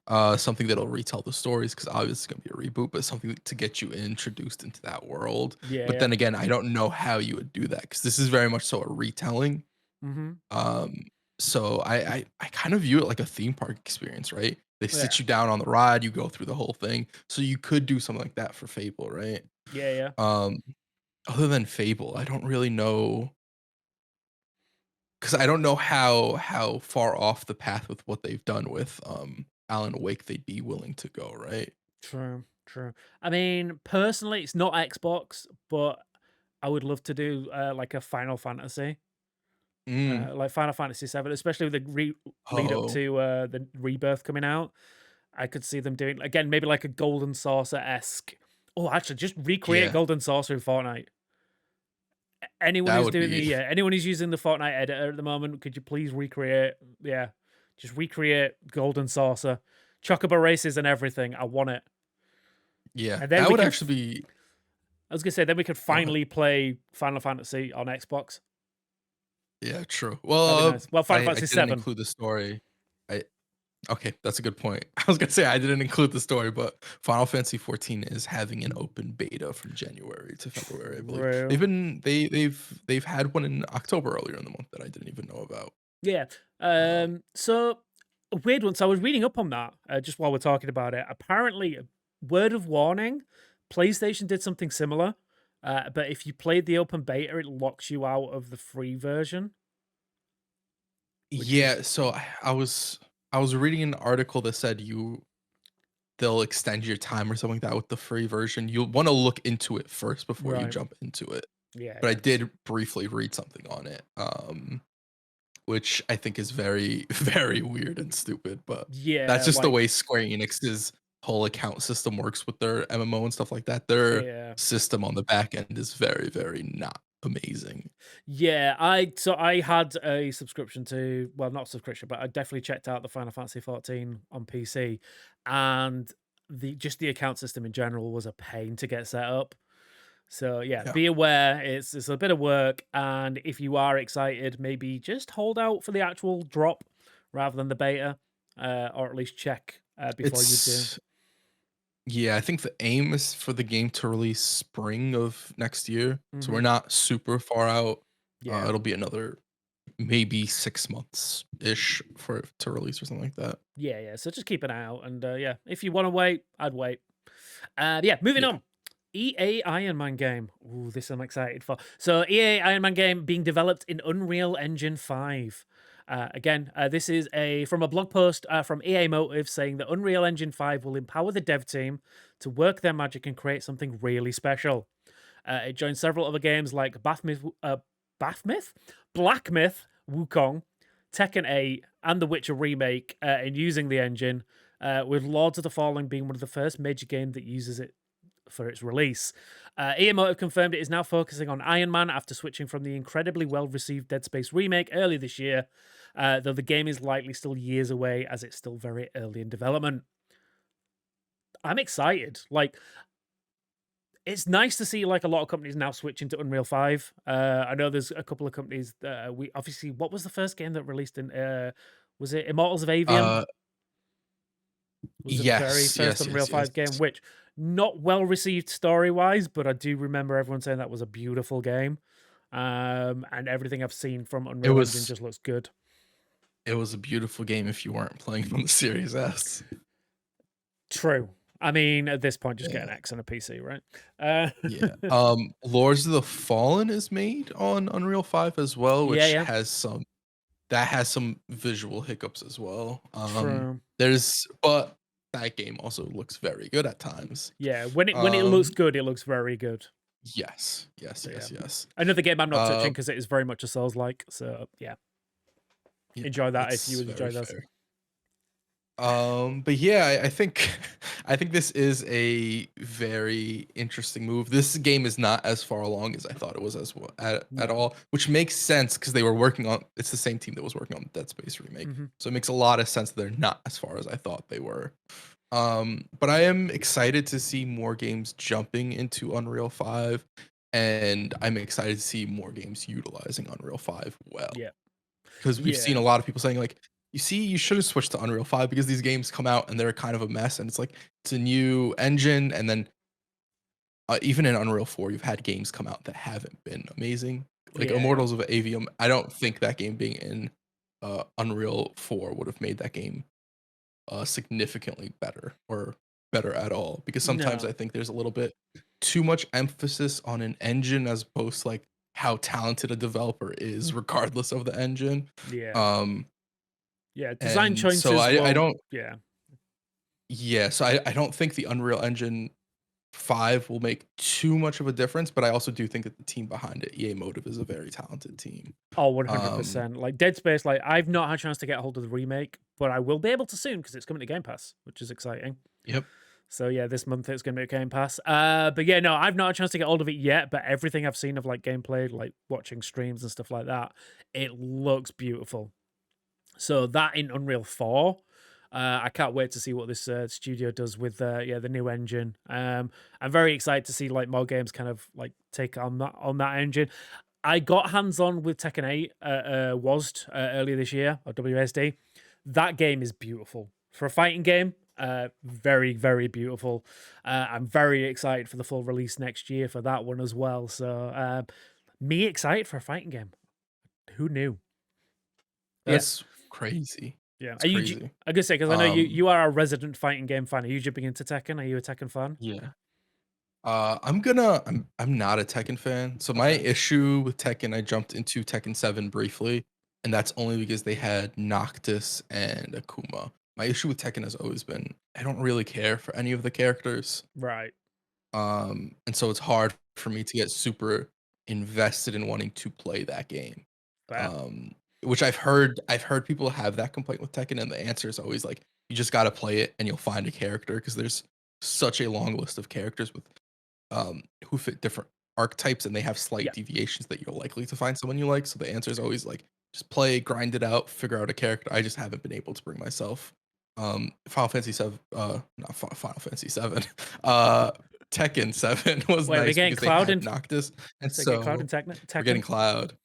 C: something that'll retell the stories because obviously it's gonna be a reboot, but something to get you introduced into that world.
B: yeah,
C: But
B: yeah.
C: then again, I don't know how you would do that because this is very much so a retelling.
B: Mm-hmm.
C: Um, so I kind of view it like a theme park experience, right? They
B: Yeah,
C: sit you down on the ride, you go through the whole thing. So you could do something like that for Fable, right?
B: yeah, yeah.
C: Um, other than Fable, I don't really know because I don't know how far off the path with what they've done with Alan Wake they'd be willing to go, right?
B: True. I mean, personally, it's not Xbox, but I would love to do like a Final Fantasy,
C: Mm.
B: like Final Fantasy 7, especially with the lead up
C: Oh,
B: to the Rebirth coming out. I could see them doing again, maybe like a Golden Saucer esque. Oh, actually, just recreate
C: yeah,
B: Golden Saucer in Fortnite. Anyone
C: that
B: who's
C: would
B: doing
C: be
B: the anyone who's using the Fortnite editor at the moment, could you please recreate? Yeah, just recreate Golden Saucer, Chocobo races and everything. I want it,
C: yeah,
B: and then
C: that
B: we
C: would
B: can.
C: actually be
B: I was gonna say then we could
C: go ahead.
B: finally play Final Fantasy on Xbox.
C: Yeah, true.
B: That'd be
C: Well,
B: nice. Well, Final
C: I
B: Fantasy
C: didn't
B: 7.
C: include the story. I Okay, that's a good point. I was gonna say I didn't include the story, but Final Fantasy 14 is having an open beta from January to February, I believe.
B: True.
C: They've had one in October earlier in the month that I didn't even know about.
B: Yeah.
C: Um,
B: So a weird one. So I was reading up on that just while we're talking about it. Apparently, word of warning: PlayStation did something similar, but if you played the open beta, it locks you out of the free version, which is
C: yeah, so I was reading an article that said they'll extend your time or something like that with the free version. You'll want to look into it first before you
B: right.
C: jump into it.
B: Yeah,
C: But I
B: yeah,
C: did briefly read something on it. Which I think is very, very weird and stupid, but that's
B: yeah.
C: just the
B: Like,
C: way Square Enix's whole account system works with their MMO and stuff like that. Their
B: yeah.
C: system on the back end is very, very not amazing.
B: Yeah, I had a subscription to, well, not subscription, but I definitely checked out the Final Fantasy 14 on PC, and the account system in general was a pain to get set up. So yeah,
C: Yeah.
B: be aware it's a bit of work, and if you are excited, maybe just hold out for the actual drop rather than the beta, or at least check before you do.
C: It's Yeah, I think the aim is for the game to release spring of next year. So
B: Hmm.
C: we're not super far out.
B: Yeah,
C: It'll be another maybe 6 months ish for it to release or something like that.
B: yeah, yeah. So just keep an eye out, and yeah, if you want to wait, I'd wait. Yeah, moving
C: Yeah.
B: on. EA Iron Man game. Ooh, this I'm excited for. So EA Iron Man game being developed in Unreal Engine 5. Again, this is from a blog post from EA Motive saying that Unreal Engine 5 will empower the dev team to work their magic and create something really special. It joins several other games like Bathmyth, Black Myth, Wukong, Tekken 8, and The Witcher remake in using the engine, with Lords of the Fallen being one of the first major games that uses it for its release. EA Motive confirmed it is now focusing on Iron Man after switching from the incredibly well-received Dead Space remake earlier this year, though the game is likely still years away as it's still very early in development. I'm excited. Like, it's nice to see like a lot of companies now switching to Unreal 5. I know there's a couple of companies that we obviously, what was the first game that released in was it Immortals of Avium?
C: Uh
B: Was the very
C: yes,
B: first
C: yes,
B: Unreal
C: yes, yes.
B: 5 game, which not well received story wise, but I do remember everyone saying that was a beautiful game. And everything I've seen from
C: It
B: Unreal Engine
C: was
B: just looks good.
C: it was a beautiful game if you weren't playing on the Series S.
B: True. I mean, at this point, just get an
C: Yeah.
B: X on a PC, right? Uh,
C: Yeah. Lords of the Fallen is made on Unreal 5 as well,
B: yeah,
C: which
B: yeah.
C: has some visual hiccups as well.
B: True.
C: But that game also looks very good at times.
B: Yeah, when it looks
C: Um,
B: good, it looks very good.
C: yes, yes,
B: So yeah.
C: yes, yes.
B: Another game I'm not
C: Uh,
B: touching because it is very much a Souls like. So yeah,
C: yeah,
B: enjoy that if you
C: that's
B: would
C: very
B: enjoy those.
C: fair. But yeah, I think I think this is a very interesting move. This game is not as far along as I thought it was as well at
B: No.
C: all, which makes sense because they were working on it's the same team that was working on the Dead Space remake.
B: Hmm.
C: So it makes a lot of sense that they're not as far as I thought they were. But I am excited to see more games jumping into Unreal 5, and I'm excited to see more games utilizing Unreal 5 well.
B: Yeah.
C: Because we've seen
B: Yeah.
C: a lot of people saying like, you see, you shouldn't switch to Unreal 5 because these games come out and they're kind of a mess, and it's like it's a new engine, and then even in Unreal 4, you've had games come out that haven't been amazing. Like
B: Yeah. Yeah.
C: Immortals of Avium, I don't think that game being in Unreal 4 would have made that game significantly better or better at all. Because sometimes
B: No.
C: I think there's a little bit too much emphasis on an engine as opposed to like how talented a developer is, regardless of the engine.
B: Yeah.
C: Um,
B: Yeah. Design
C: and so
B: choices
C: I
B: will.
C: don't
B: Yeah.
C: yeah, so I don't think the Unreal Engine 5 will make too much of a difference, but I also do think that the team behind it, EA Motive, is a very talented team.
B: Oh,
C: Um,
B: 100%. Like Dead Space, like I've not had a chance to get a hold of the remake, but I will be able to soon because it's coming to Game Pass, which is exciting.
C: yep.
B: So yeah, this month it's going to be a Game Pass. But yeah, no, I've not had a chance to get hold of it yet. But everything I've seen of like gameplay, like watching streams and stuff like that, it looks beautiful. So that in Unreal 4, I can't wait to see what this studio does with the new engine. I'm very excited to see like more games kind of like take on that engine. I got hands on with Tekken 8 WASD earlier this year, or WSD. That game is beautiful for a fighting game. Very, very beautiful. I'm very excited for the full release next year for that one as well. So, me excited for a fighting game. Who knew?
C: That's crazy.
B: Yeah.
C: It's
B: Are you?
C: crazy.
B: I guess because I know you are a resident fighting game fan. Are you jumping into Tekken? Are you a Tekken fan?
C: Yeah. I'm not a Tekken fan. So my
B: Okay.
C: issue with Tekken, I jumped into Tekken 7 briefly, and that's only because they had Noctis and Akuma. My issue with Tekken has always been I don't really care for any of the characters.
B: Right.
C: And so it's hard for me to get super invested in wanting to play that game.
B: Fair.
C: Which I've heard people have that complaint with Tekken, and the answer is always like you just gotta play it and you'll find a character because there's such a long list of characters with who fit different archetypes and they have slight
B: Yeah.
C: deviations that you're likely to find someone you like. So the answer is always like just play, grind it out, figure out a character. I just haven't been able to bring myself. Final Fantasy 7 not Final Fantasy 7. Tekken 7 was
B: Wait, we're
C: nice
B: getting
C: because they
B: Cloud
C: had
B: and
C: Noctis, and
B: so get Cloud
C: so
B: and Tekken.
C: we're getting Cloud.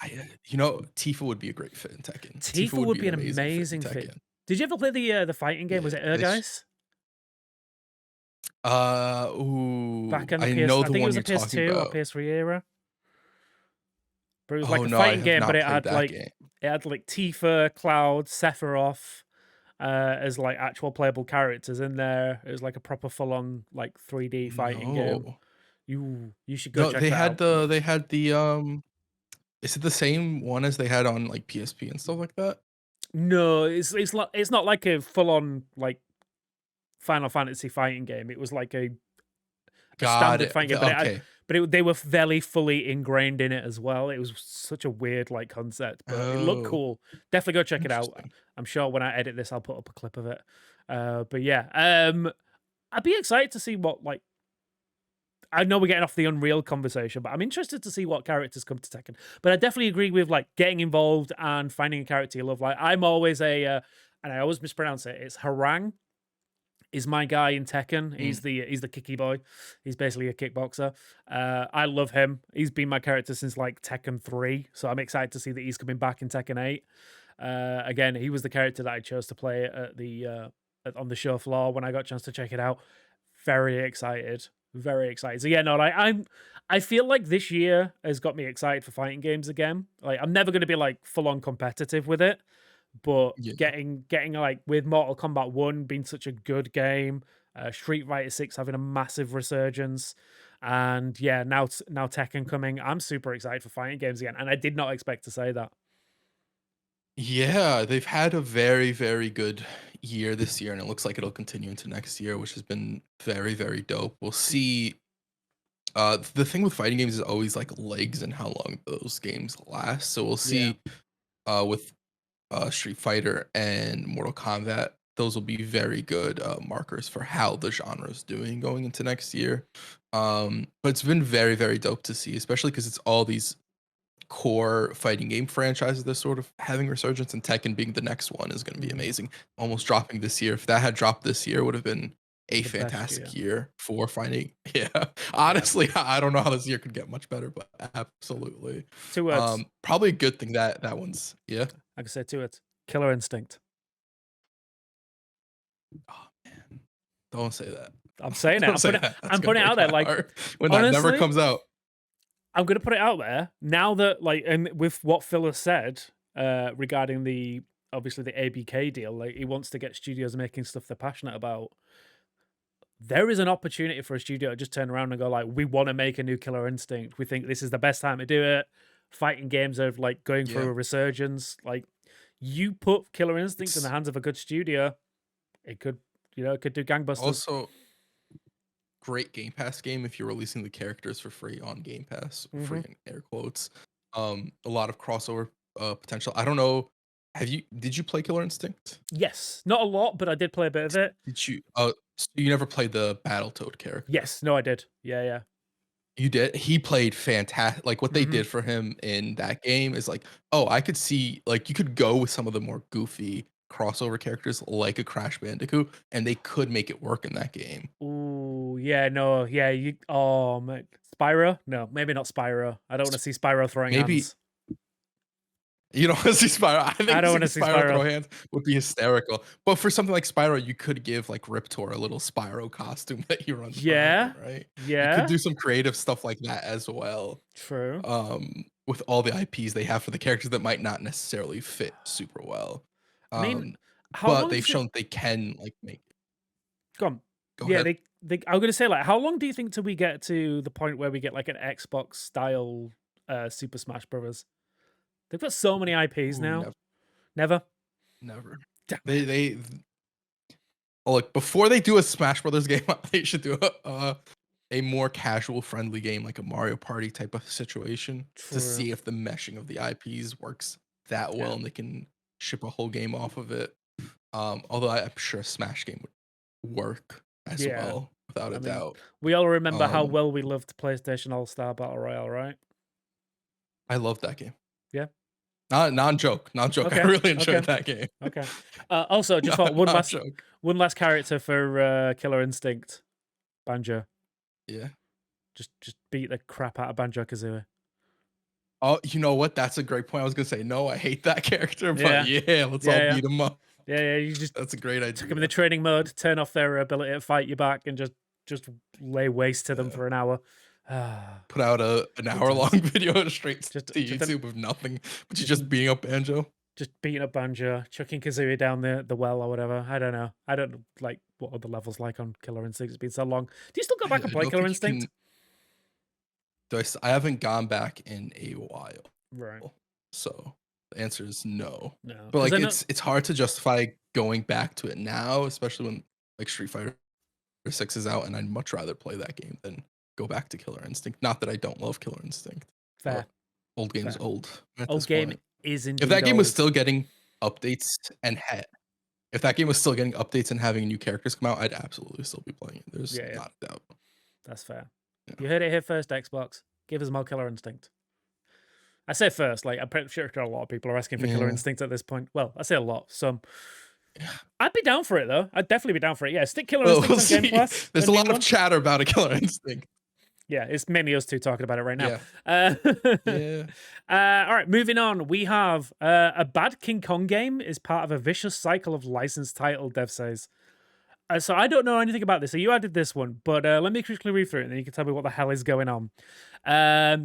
C: Tifa would be a great fit in Tekken.
B: Tifa would be an
C: amazing
B: amazing
C: fit in
B: fit.
C: Tekken.
B: Did you ever play the fighting game? Was
C: Yeah,
B: it Ergeist? Back on the
C: I
B: PS,
C: know
B: I
C: the
B: think it
C: one
B: was a
C: you're talking
B: PS2 or
C: about.
B: PS3 era. But it was like
C: Oh
B: a
C: no, I
B: fighting
C: have
B: game, but
C: not
B: it
C: played
B: had
C: that
B: like
C: game.
B: Tifa, Cloud, Sephiroth as like actual playable characters in there. It was like a proper full-on like 3D fighting game.
C: No.
B: You should go
C: No,
B: check that out.
C: they had the is it the same one as they had on like PSP and stuff like that?
B: No, it's not like a full-on like Final Fantasy fighting game. It was like a
C: Got
B: standard
C: it.
B: fighting game, but
C: Okay.
B: they were very fully ingrained in it as well. It was such a weird like concept, but it looked
C: Oh,
B: cool. Definitely go check it out.
C: interesting.
B: I'm sure when I edit this, I'll put up a clip of it. But yeah, I'd be excited to see what like. I know we're getting off the Unreal conversation, but I'm interested to see what characters come to Tekken. But I definitely agree with like getting involved and finding a character you love. Like I'm always and I always mispronounce it. It's Harang is my guy in Tekken. He's the kicky boy. He's basically a kickboxer. I love him. He's been my character since like Tekken 3, so I'm excited to see that he's coming back in Tekken 8. Again, he was the character that I chose to play at the on the show floor when I got a chance to check it out. Very excited. Very excited. So yeah, no, like I feel like this year has got me excited for fighting games again. Like I'm never going to be like full on competitive with it, but
C: Yeah.
B: getting like with Mortal Kombat 1 being such a good game, Street Fighter 6 having a massive resurgence, and yeah, now Tekken coming. I'm super excited for fighting games again, and I did not expect to say that.
C: Yeah, they've had a very, very good year this year, and it looks like it'll continue into next year, which has been very, very dope. We'll see. The thing with fighting games is always like legs and how long those games last. So we'll see with Street Fighter and Mortal Kombat, those will be very good markers for how the genre is doing going into next year. But it's been very, very dope to see, especially because it's all these core fighting game franchises that's sort of having resurgence, and Tekken being the next one is going to be amazing. Almost dropping this year. If that had dropped this year, would have been a
B: The best
C: fantastic year for fighting. Yeah, honestly, I don't know how this year could get much better, but absolutely.
B: 2 words.
C: Probably a good thing that one's
B: I can say 2 words. Killer Instinct.
C: Oh man, don't say that.
B: I'm saying it.
C: I'm
B: putting it out there. Like
C: when
B: honestly,
C: that never comes out.
B: I'm gonna put it out there now that like, and with what Phil has said regarding the obviously the ABK deal, like he wants to get studios making stuff they're passionate about. There is an opportunity for a studio to just turn around and go like, we want to make a new Killer Instinct. We think this is the best time to do it. Fighting games are like going through a resurgence. Like you put Killer Instinct in the hands of a good studio, it could do gangbusters.
C: Also, great Game Pass game if you're releasing the characters for free on Game Pass, free in air quotes. A lot of crossover potential. I don't know. Did you play Killer Instinct?
B: Yes, not a lot, but I did play a bit of it.
C: Did you? So you never played the Battletoad character?
B: Yes, no, I did. Yeah.
C: You did. He played fantastic. Like what they did for him in that game is like, oh, I could see like you could go with some of the more goofy crossover characters like a Crash Bandicoot, and they could make it work in that game.
B: Ooh, yeah, no, yeah, Spyro? No, maybe not Spyro. I don't want to see Spyro throwing hands.
C: You don't want to see Spyro. I think
B: don't want to see Spyro
C: throw hands would be hysterical. But for something like Spyro, you could give like Riptor a little Spyro costume that he runs.
B: Yeah,
C: right.
B: Yeah,
C: you could do some creative stuff like that as well.
B: True.
C: With all the IPs they have for the characters that might not necessarily fit super well.
B: I mean,
C: but they've shown they can like make it.
B: Go
C: ahead.
B: I'm gonna say, like, how long do you think till we get to the point where we get like an Xbox style Super Smash Brothers? They've got so many IPs now. Never.
C: They look, before they do a Smash Brothers game, they should do a more casual friendly game like a Mario Party type of situation to see if the meshing of the IPs works that well and they can ship a whole game off of it. Although I'm sure a Smash game would work as well, without a doubt.
B: We all remember how well we loved PlayStation All-Star Battle Royale, right?
C: I love that game.
B: Yeah.
C: Non-joke. Okay. I really enjoyed that game.
B: Okay. Also, just thought one last character for Killer Instinct, Banjo.
C: Yeah.
B: Just beat the crap out of Banjo-Kazooie.
C: Oh, you know what? That's a great point. I was gonna say no, I hate that character, but let's all beat him up.
B: Yeah. You just
C: that's a great idea.
B: Took them in the training mode, turn off their ability to fight you back, and just lay waste to them for an hour.
C: Put out an hour-long video straight to YouTube of nothing, but you're just beating up Banjo.
B: Just beating up Banjo, chucking Kazooie down the well or whatever. I don't know. I don't like what other levels like on Killer Instinct. It's been so long. Do you still go back and play Killer Instinct?
C: I haven't gone back in a while.
B: Right.
C: So the answer is no.
B: No.
C: But like it's hard to justify going back to it now, especially when like Street Fighter 6 is out, and I'd much rather play that game than go back to Killer Instinct. Not that I don't love Killer Instinct.
B: Fair.
C: Old game's old.
B: Old game is indeed.
C: If that game was still getting updates and having new characters come out, I'd absolutely still be playing it. There's not a doubt.
B: That's fair. Yeah. You heard it here first, Xbox. Give us more Killer Instinct. I say first, like I'm pretty sure a lot of people are asking for Killer Instinct at this point. Well, I say a lot. Some. I'd be down for it though. I'd definitely be down for it. Yeah, stick Killer Instinct on Game Pass.
C: There's a lot of chatter about a Killer Instinct.
B: Yeah, it's mainly us two talking about it right now.
C: Yeah.
B: All right, moving on. We have a bad King Kong game is part of a vicious cycle of licensed title, Dev says. So I don't know anything about this. So you added this one, but let me quickly read through it, and then you can tell me what the hell is going on.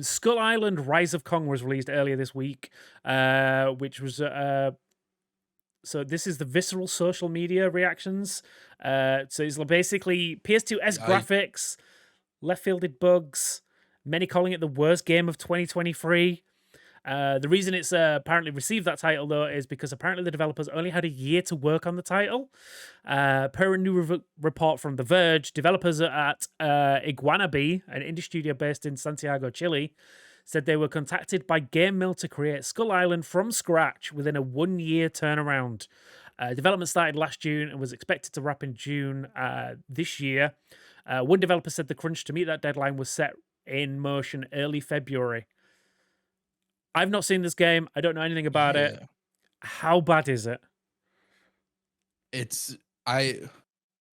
B: Skull Island: Rise of Kong was released earlier this week, which was so this is the visceral social media reactions. So it's basically PS2's graphics, left-fielded bugs, many calling it the worst game of 2023. The reason it's apparently received that title, though, is because apparently the developers only had a year to work on the title. Per a new report from The Verge, developers at Iguanabi, an indie studio based in Santiago, Chile, said they were contacted by Game Mill to create Skull Island from scratch within a 1-year turnaround. Development started last June and was expected to wrap in June this year. One developer said the crunch to meet that deadline was set in motion early February. I've not seen this game. I don't know anything about it. How bad is it?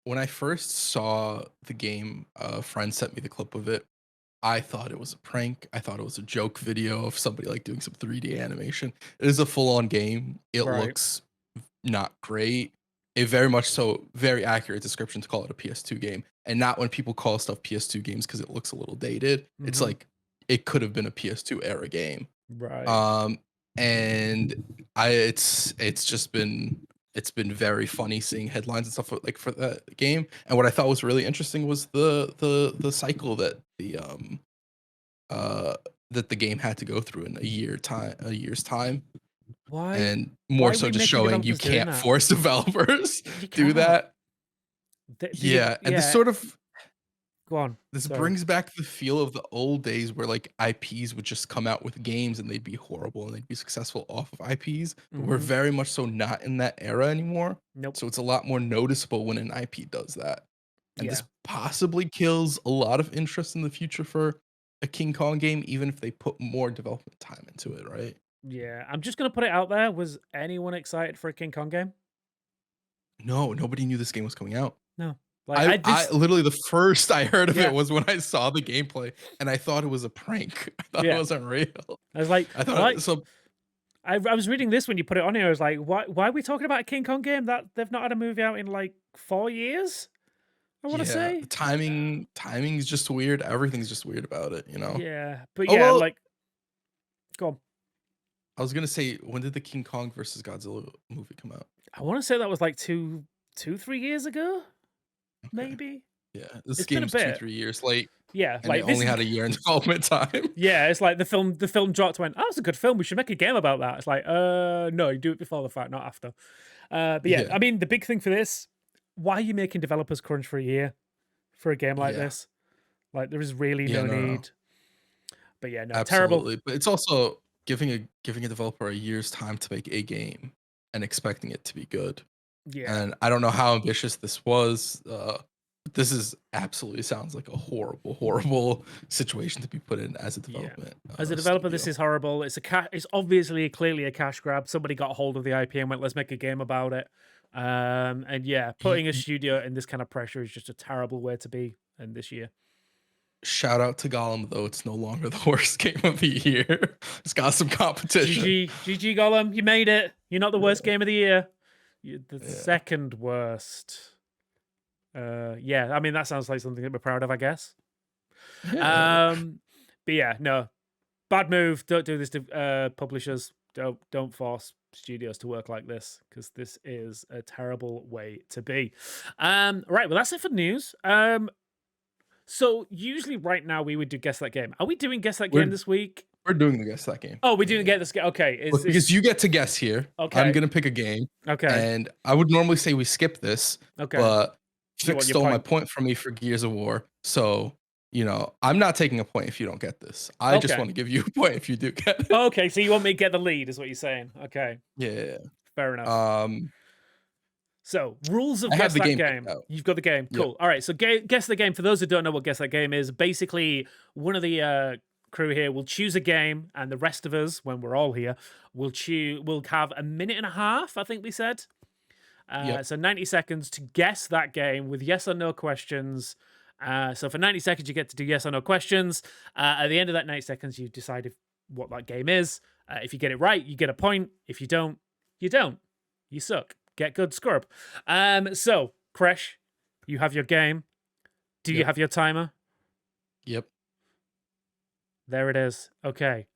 C: When I first saw the game, a friend sent me the clip of it. I thought it was a prank. I thought it was a joke video of somebody like doing some 3D animation. It is a full-on game. It looks not great. A very accurate description to call it a PS2 game. And not when people call stuff PS2 games because it looks a little dated. It's like it could have been a PS2 era game.
B: Right.
C: And it's been very funny seeing headlines and stuff like for that game. And what I thought was really interesting was the cycle that the game had to go through in a year's time.
B: Why?
C: And more so just showing you can't force developers do that.
B: And
C: this sort of
B: Go on.
C: This
B: Sorry.
C: brings back the feel of the old days where like IPs would just come out with games and they'd be horrible and they'd be successful off of IPs. But we're very much so not in that era anymore.
B: Nope.
C: So it's a lot more noticeable when an IP does that. And
B: Yeah.
C: this possibly kills a lot of interest in the future for a King Kong game, even if they put more development time into it, right?
B: Yeah. I'm just gonna put it out there. Was anyone excited for a King Kong game?
C: No, nobody knew this game was coming out.
B: No. Like
C: I literally the first I heard of
B: Yeah.
C: it was when I saw the gameplay and I thought it was a prank. I thought
B: Yeah.
C: it wasn't real.
B: I was like,
C: I thought so.
B: I was reading this when you put it on here. I was like, why are we talking about a King Kong game that they've not had a movie out in like 4 years? I want to say
C: the timing is just weird. Everything's just weird about it, you know.
B: Yeah, but
C: Oh,
B: yeah,
C: well,
B: like, go on.
C: I was gonna say, when did the King Kong versus Godzilla movie come out?
B: I want to say that was like 3 years ago,
C: Okay.
B: maybe.
C: Yeah, this
B: It's been a
C: game's
B: bit.
C: 2-3 years late,
B: Yeah,
C: and
B: like
C: it
B: this
C: only
B: is,
C: had a year in development time.
B: yeah, it's like the film dropped, went, oh, it's a good film. We should make a game about that. It's like, no, you do it before the fact, not after. But yeah,
C: Yeah.
B: I mean, the big thing for this, why are you making developers crunch for a year for a game like
C: Yeah.
B: this? Like, there is really
C: Yeah,
B: no
C: no.
B: need. But yeah, no, terrible.
C: Absolutely. But it's also giving a developer a year's time to make a game and expecting it to be good.
B: Yeah,
C: And I don't know how ambitious this was. This is absolutely sounds like a horrible situation to be put in as a development.
B: as a developer,
C: studio.
B: this is horrible. It's it's obviously clearly a cash grab. Somebody got a hold of the IP and went, let's make a game about it. And yeah, putting a studio in this kind of pressure is just a terrible way to be in this year.
C: Shout out to Gollum, though it's no longer the worst game of the year. It's got some competition.
B: GG Gollum, you made it. You're not the worst game of the year. You're the second worst. Yeah, I mean that sounds like something that we're proud of, I guess.
C: Yeah.
B: But yeah, no, bad move. Don't do this to publishers. Don't force studios to work like this, because this is a terrible way to be. Right, well that's it for news. So usually right now we would do Guess That Game. Are we doing Guess That Game this week?
C: We're doing the Guess That Game.
B: Oh, we're doing Guess This Game. Okay.
C: Look, because you get to guess here.
B: Okay.
C: I'm going to pick a game.
B: Okay.
C: And I would normally say we skip this.
B: Okay.
C: But
B: You want
C: Fix
B: your
C: stole my
B: point.
C: point from me for Gears of War. So, you know, I'm not taking a point if you don't get this. I just
B: Okay.
C: want to give you a point if you do get it.
B: Okay, so you want me to get the lead is what you're saying. Okay.
C: Yeah.
B: Fair enough.
C: So
B: rules of
C: I have
B: Guess
C: the
B: That
C: game
B: Game.
C: picked out.
B: You've got the game.
C: Yep.
B: Cool. All right. So Guess the Game. For those who don't know what Guess That Game is, basically one of the crew here will choose a game, and the rest of us, when we're all here, will have a minute and a half, I think we said.
C: Yep.
B: So 90 seconds to guess that game with yes or no questions. So for 90 seconds, you get to do yes or no questions. At the end of that 90 seconds, you decide what that game is. If you get it right, you get a point. If you don't, you don't. You suck. Get good, scrub. So, Kresh, you have your game. Do you
C: Yep.
B: have your timer?
C: Yep.
B: There it is. Okay.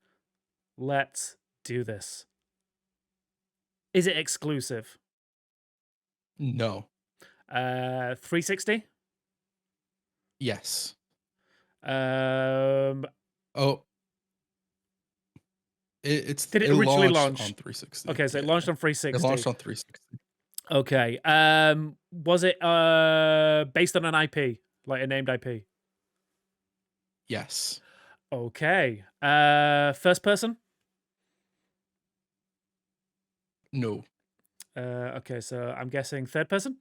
B: Let's do this. Is it exclusive?
C: No.
B: 360?
C: Yes.
B: Um,
C: Oh. It
B: originally
C: launched
B: launch?
C: on 360.
B: okay, so it launched on 360.
C: It launched on 360.
B: Okay. Was it based on an IP, like a named IP?
C: Yes.
B: Okay. First person?
C: No.
B: Okay, so I'm guessing third person?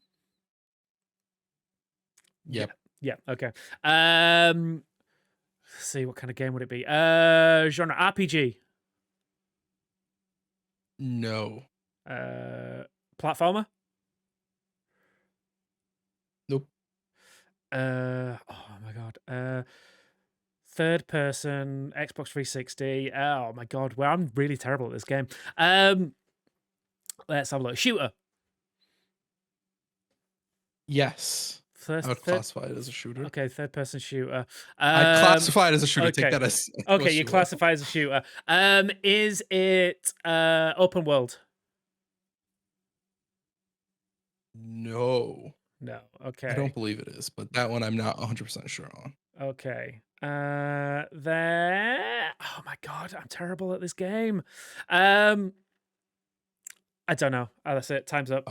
C: Yep.
B: Yeah, okay. Let's see, what kind of game would it be? Genre RPG?
C: No.
B: Platformer?
C: Nope.
B: Oh my god. Third person, Xbox 360. Oh my god, well, I'm really terrible at this game. Let's have a look. Shooter.
C: Yes.
B: First,
C: I would classify it as a shooter.
B: Okay, third person shooter.
C: I classify it as a shooter.
B: okay.
C: Take that as
B: Okay, you classify as a shooter. Is it open world?
C: No.
B: No. Okay.
C: I don't believe it is, but that one I'm not 100% sure on.
B: Okay. There. Oh my god, I'm terrible at this game. I don't know. Oh, that's it. Time's up.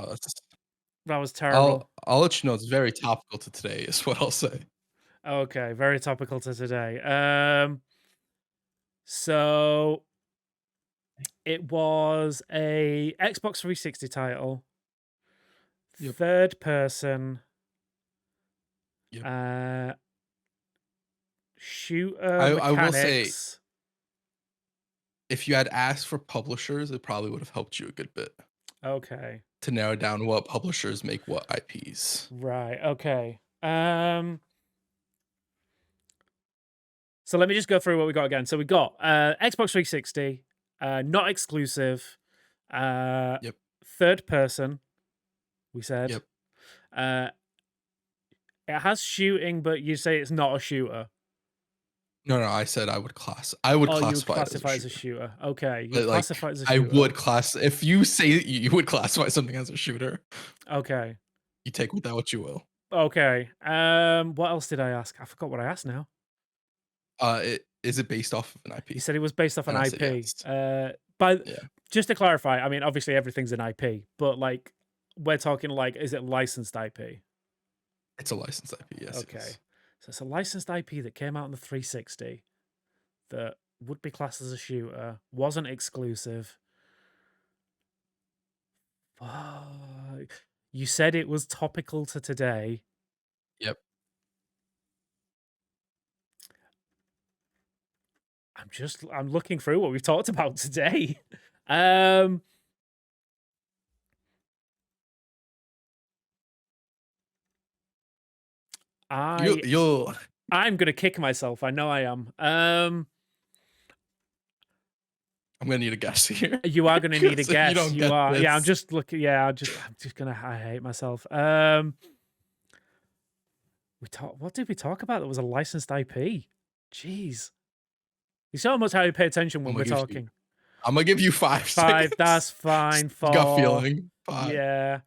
B: That was terrible.
C: I'll let you know it's very topical to today, is what I'll say.
B: Okay, very topical to today. So it was a Xbox 360 title,
C: Yep.
B: third person,
C: Yep.
B: shooter
C: I will say,
B: mechanics.
C: if you had asked for publishers, it probably would have helped you a good bit
B: Okay,
C: to narrow down what publishers make what IPs.
B: right. Okay. So let me just go through what we got again. So we got Xbox 360, not exclusive,
C: Yep.
B: third person. We said.
C: Yep.
B: It has shooting, but you say it's not a shooter.
C: No, I said I would classify
B: Oh, you would
C: classify
B: classify
C: it
B: as a shooter. Okay, you
C: But, like,
B: classify it as a
C: I
B: shooter.
C: would if you say you would classify something as a shooter,
B: Okay.
C: you take with that what you will.
B: Okay. What else did I ask? I forgot what I asked now.
C: Is it based off of an IP?
B: You said it was based off an
C: And I
B: IP.
C: said yes. Yeah.
B: Just to clarify, I mean, obviously everything's an IP, but like we're talking like, is it licensed IP?
C: It's a licensed IP, yes.
B: Okay.
C: Yes.
B: So it's a licensed IP that came out on the 360 that would be classed as a shooter, wasn't exclusive. Fuck. You said it was topical to today.
C: Yep.
B: I'm looking through what we've talked about today. I'm gonna kick myself. I know I am.
C: I'm gonna need a guess here.
B: You are gonna need a guess.
C: You don't get
B: are.
C: this.
B: Yeah, I'm just looking. Yeah, I'm just gonna. I hate myself. What did we talk about? That was a licensed IP. Jeez. You see how much I pay attention when we're talking.
C: I'm gonna give you 5
B: 5.
C: seconds.
B: That's fine. 4.
C: Gut feeling. 5.
B: Yeah.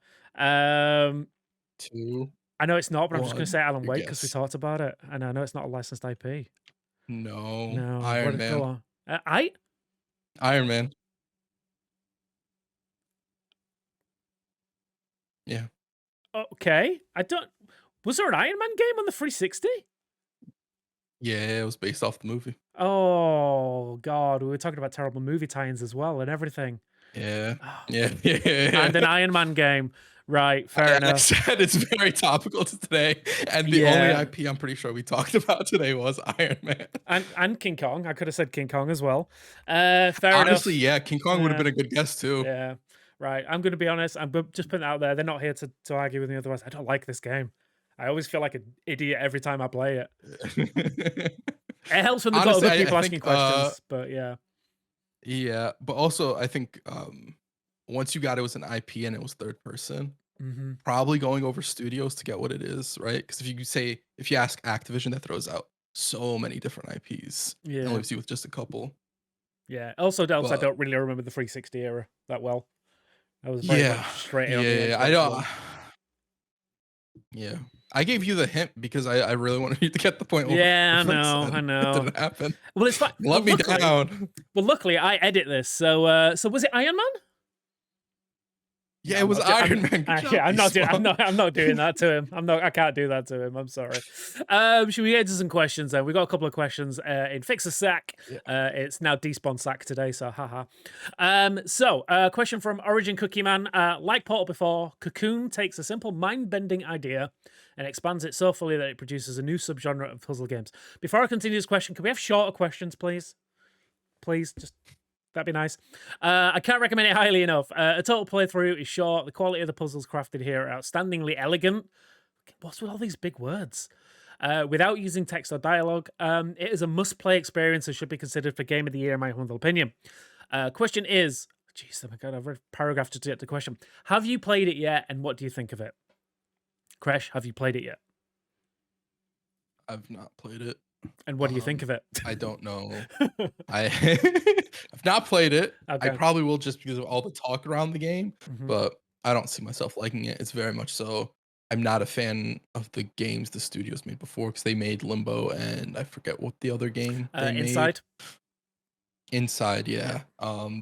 C: 2.
B: I know it's not, but I'm just
C: 1.
B: gonna say Alan
C: Your
B: Wake because we
C: guess.
B: talked about it, and I know it's not a licensed IP.
C: No.
B: Iron Man. Go on.
C: Iron Man. Yeah.
B: Okay. Was there an Iron Man game on the 360?
C: Yeah, it was based off the movie.
B: Oh God, we were talking about terrible movie tie-ins as well and everything.
C: Yeah.
B: Oh.
C: Yeah.
B: And an Iron Man game. Right, fair enough.
C: I said it's very topical to today. And the only IP I'm pretty sure we talked about today was Iron Man.
B: And King Kong. I could have said King Kong as well. Fair enough.
C: Honestly, yeah, King Kong would have been a good guess too.
B: Yeah. Right. I'm going to be honest. I'm just putting it out there. They're not here to argue with me otherwise. I don't like this game. I always feel like an idiot every time I play it. It helps when they've got other people asking questions, but yeah.
C: Yeah, but also I think once you got it was an IP and it was third person, probably going over studios to get what it is, right? Because if you ask Activision, that throws out so many different IPs.
B: Yeah.
C: It leaves you with just a couple.
B: Yeah. Also, I don't really remember the 360 era that well. I was very much straight on the Xbox
C: I don't.
B: One.
C: Yeah, I gave you the hint because I really wanted you to get the point.
B: Yeah, I know.
C: It didn't happen.
B: Well, it's fine.
C: Let me down.
B: Well, luckily I edit this, so was it Iron Man?
C: Yeah, it was Iron Man.
B: Actually, I'm not doing that to him. I can't do that to him. I'm sorry. Should we get to some questions then? We got a couple of questions in Fix a Sack. Yeah. It's now Despawn Sack today, so haha. So, question from Origin Cookie Man. Like Portal before, Cocoon takes a simple mind-bending idea and expands it so fully that it produces a new subgenre of puzzle games. Before I continue this question, can we have shorter questions, please? Please, just... That'd be nice. I can't recommend it highly enough. A total playthrough is short. The quality of the puzzles crafted here are outstandingly elegant. What's with all these big words? Without using text or dialogue, it is a must-play experience and should be considered for Game of the Year, in my humble opinion. Question is... Jeez, oh my God, I've read a paragraph to get the question. Have you played it yet, and what do you think of it? Kresh, have you played it yet?
C: I've not played it.
B: And what do you think of it?
C: I don't know. I've not played it. Okay. I probably will just because of all the talk around the game, but I don't see myself liking it. It's very much so. I'm not a fan of the games the studios made before because they made Limbo and I forget what the other game they
B: Inside.
C: Made. Inside, yeah.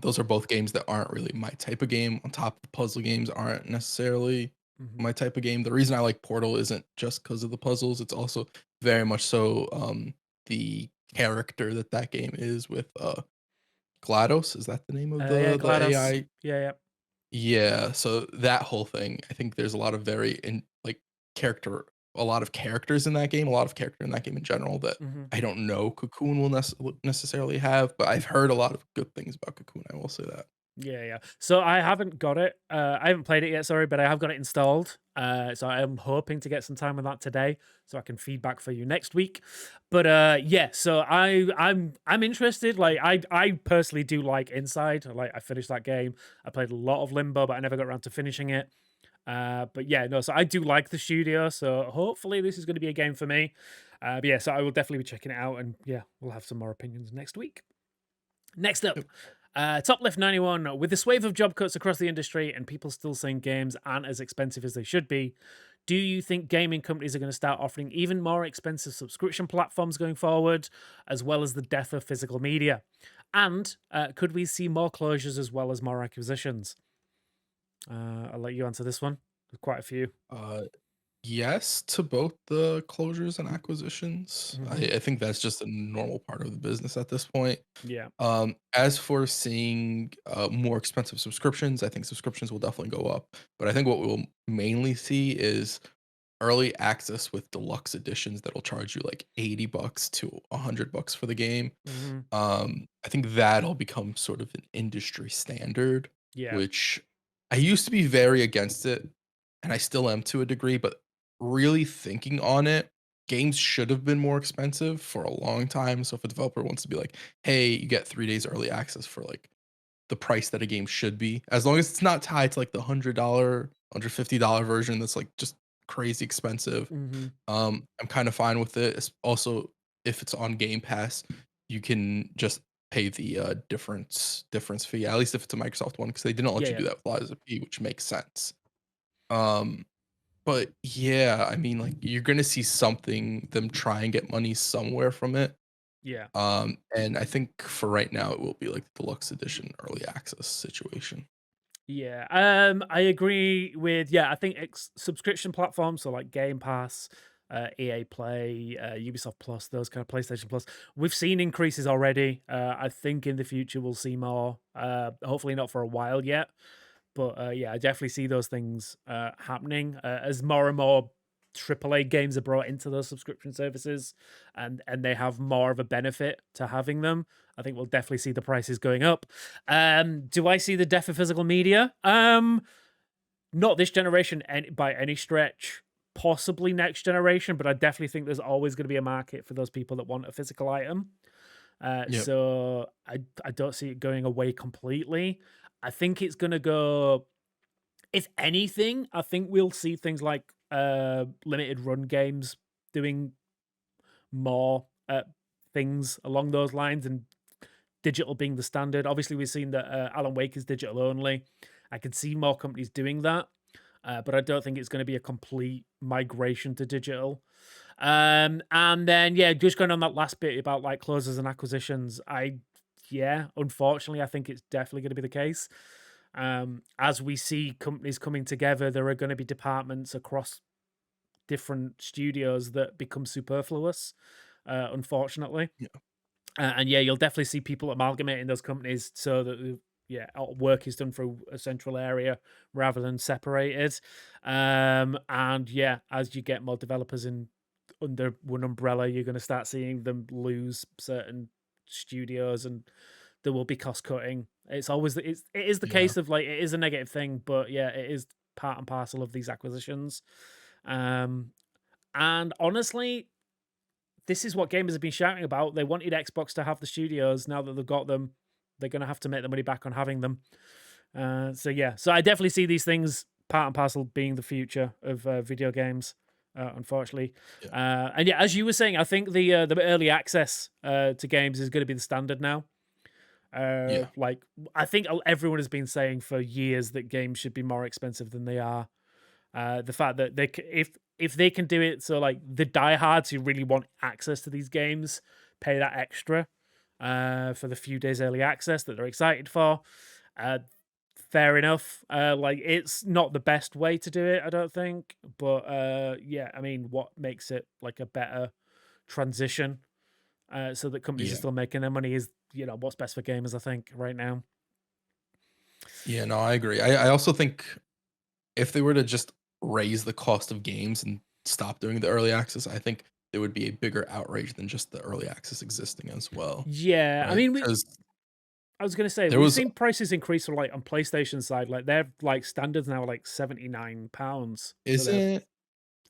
C: Those are both games that aren't really my type of game. On top of the puzzle games aren't necessarily my type of game. The reason I like Portal isn't just because of the puzzles. It's also very much so. The character that game is with GLaDOS, is that the name of
B: Yeah,
C: the
B: GLaDOS.
C: AI?
B: Yeah, yeah.
C: Yeah, so that whole thing, I think there's a lot of very character a lot of characters in that game, a lot of character in that game in general that
B: Mhm.
C: I don't know Cocoon will necessarily have, but I've heard a lot of good things about Cocoon, I will say that.
B: Yeah, yeah. So I haven't got it. I haven't played it yet, sorry, but I have got it installed. So I'm hoping to get some time with that today, so I can feedback for you next week. But yeah, so I'm interested. Like I personally do like Inside. Like I finished that game. I played a lot of Limbo, but I never got around to finishing it. But yeah, no. So I do like the studio. So hopefully this is going to be a game for me. But yeah, so I will definitely be checking it out, and yeah, we'll have some more opinions next week. Next up,
C: Yep.
B: Top Left 91. With this wave of job cuts across the industry and people still saying games aren't as expensive as they should be, do you think gaming companies are going to start offering even more expensive subscription platforms going forward, as well as the death of physical media? And could we see more closures as well as more acquisitions? I'll let you answer this one. There's quite a few.
C: Uh, yes to both the closures and acquisitions.
B: Mhm.
C: I think that's just a normal part of the business at this point.
B: Yeah.
C: As for seeing more expensive subscriptions, I think subscriptions will definitely go up. But I think what we'll mainly see is early access with deluxe editions that'll charge you like $80 to $100 for the game.
B: Mhm.
C: I think that'll become sort of an industry standard,
B: Yeah.
C: which I used to be very against it, and I still am to a degree, but really thinking on it, games should have been more expensive for a long time. So if a developer wants to be like, hey, you get 3 days early access for like the price that a game should be, as long as it's not tied to like the $150 version that's like just crazy expensive.
B: Mhm.
C: I'm kind of fine with it. It's also, if it's on Game Pass, you can just pay the difference fee. At least if it's a Microsoft one, because they didn't let
B: Yeah,
C: you
B: yeah.
C: do that with Lies of P, which makes sense. Um, but yeah, I mean, like you're gonna see something them try and get money somewhere from it.
B: Yeah.
C: And I think for right now, it will be like the deluxe edition early access situation.
B: Yeah, I agree with I think subscription platforms, so like Game Pass, EA Play, Ubisoft Plus, those kind of PlayStation Plus. We've seen increases already. I think in the future we'll see more. Hopefully not for a while yet, but yeah, I definitely see those things happening as more and more AAA games are brought into those subscription services, and they have more of a benefit to having them. I think we'll definitely see the prices going up. Do I see the death of physical media? Not this generation by any stretch. Possibly next generation, but I definitely think there's always going to be a market for those people that want a physical item.
C: Yep.
B: So I don't see it going away completely. I think it's going to go. If anything, I think we'll see things like limited run games doing more things along those lines, and digital being the standard. Obviously, we've seen that Alan Wake is digital only. I could see more companies doing that, but I don't think it's going to be a complete migration to digital. And then, yeah, just going on that last bit about like closures and acquisitions, unfortunately, I think it's definitely going to be the case. As we see companies coming together, there are going to be departments across different studios that become superfluous, unfortunately.
C: Yeah.
B: And yeah, you'll definitely see people amalgamating those companies so that work is done through a central area rather than separated. And yeah, as you get more developers in under one umbrella, you're going to start seeing them lose certain studios, and there will be cost cutting. It's always it is the
C: Yeah.
B: case of like it is a negative thing, but yeah, it is part and parcel of these acquisitions. Um, and honestly, this is what gamers have been shouting about. They wanted Xbox to have the studios. Now that they've got them, they're going to have to make the money back on having them. So yeah, so I definitely see these things part and parcel being the future of video games. Unfortunately,
C: Yeah.
B: and yeah, as you were saying, I think the early access to games is going to be the standard now.
C: Yeah.
B: Like I think everyone has been saying for years that games should be more expensive than they are. The fact that if they can do it, so like the diehards who really want access to these games pay that extra for the few days early access that they're excited for. Fair enough. Like it's not the best way to do it, I don't think. But yeah, I mean, what makes it like a better transition, so that companies are still making their money is, what's best for gamers, I think, right now.
C: Yeah, no, I agree. I also think if they were to just raise the cost of games and stop doing the early access, I think there would be a bigger outrage than just the early access existing as well.
B: Yeah,
C: right?
B: I mean,
C: Because
B: I was gonna say we've seen prices increase for like on PlayStation side, like their like standards now are like £79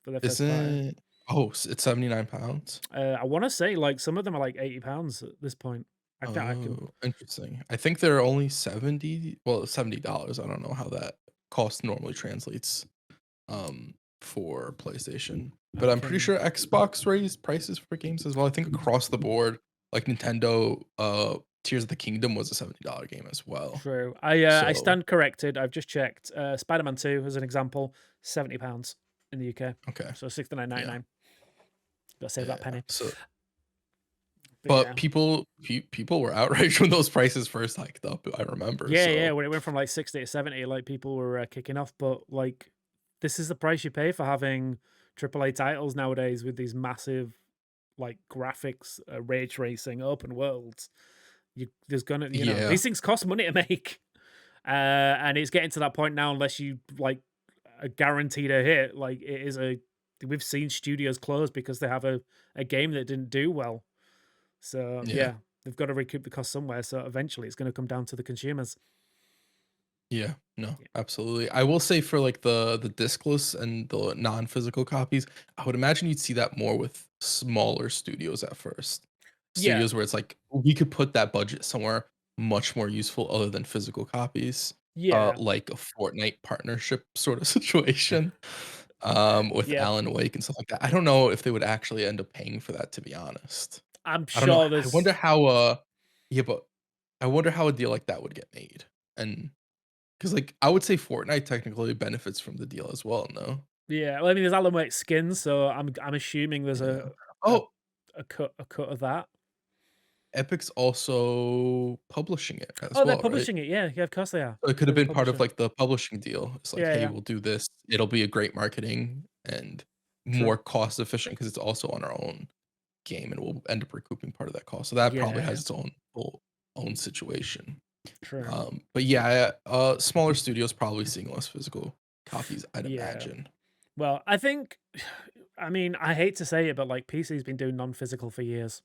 B: for their first party.
C: It's £79?
B: I want to say like some of them are like £80 at this point. I can.
C: Oh, interesting. I think they're only $70. I don't know how that cost normally translates for PlayStation. But I'm pretty sure Xbox raised prices for games as well. I think across the board, like Nintendo, Tears of the Kingdom was a $70 game as well.
B: True. I stand corrected. I've just checked. Spider-Man 2, as an example, £70 in the UK.
C: Okay.
B: So $69.99.
C: Yeah.
B: Gotta save that penny.
C: So, but people were outraged when those prices first hiked up. I remember.
B: Yeah. When it went from like 60 to 70, like people were kicking off. But like, this is the price you pay for having AAA titles nowadays with these massive, like graphics, ray tracing, open worlds. There's gonna, these things cost money to make, and it's getting to that point now. Unless you like are guaranteed a hit, like it is we've seen studios close because they have a game that didn't do well. So yeah, they've got to recoup the cost somewhere. So eventually, it's going to come down to the consumers.
C: Yeah, no, absolutely. I will say for like the discless and the non-physical copies, I would imagine you'd see that more with smaller studios at first. Studios where it's like we could put that budget somewhere much more useful other than physical copies. Like a Fortnite partnership sort of situation. With Alan Wake and stuff like that. I don't know if they would actually end up paying for that, to be honest.
B: I'm sure there's.
C: I wonder how but I wonder how a deal like that would get made. And because like I would say Fortnite technically benefits from the deal as well, no?
B: Yeah, well, I mean, there's Alan Wake skins, so I'm assuming there's a cut of that.
C: Epic's also publishing it as
B: well, they're publishing it. Yeah, of course they are.
C: So it could have been part of like the publishing deal. It's like, hey,
B: Yeah.
C: we'll do this. It'll be a great marketing and more cost efficient because it's also on our own game, and we'll end up recouping part of that cost. So that probably has its own situation.
B: True.
C: But yeah, smaller studios probably seeing less physical copies, I'd imagine.
B: Well, I think, I mean, I hate to say it, but like PC's been doing non-physical for years.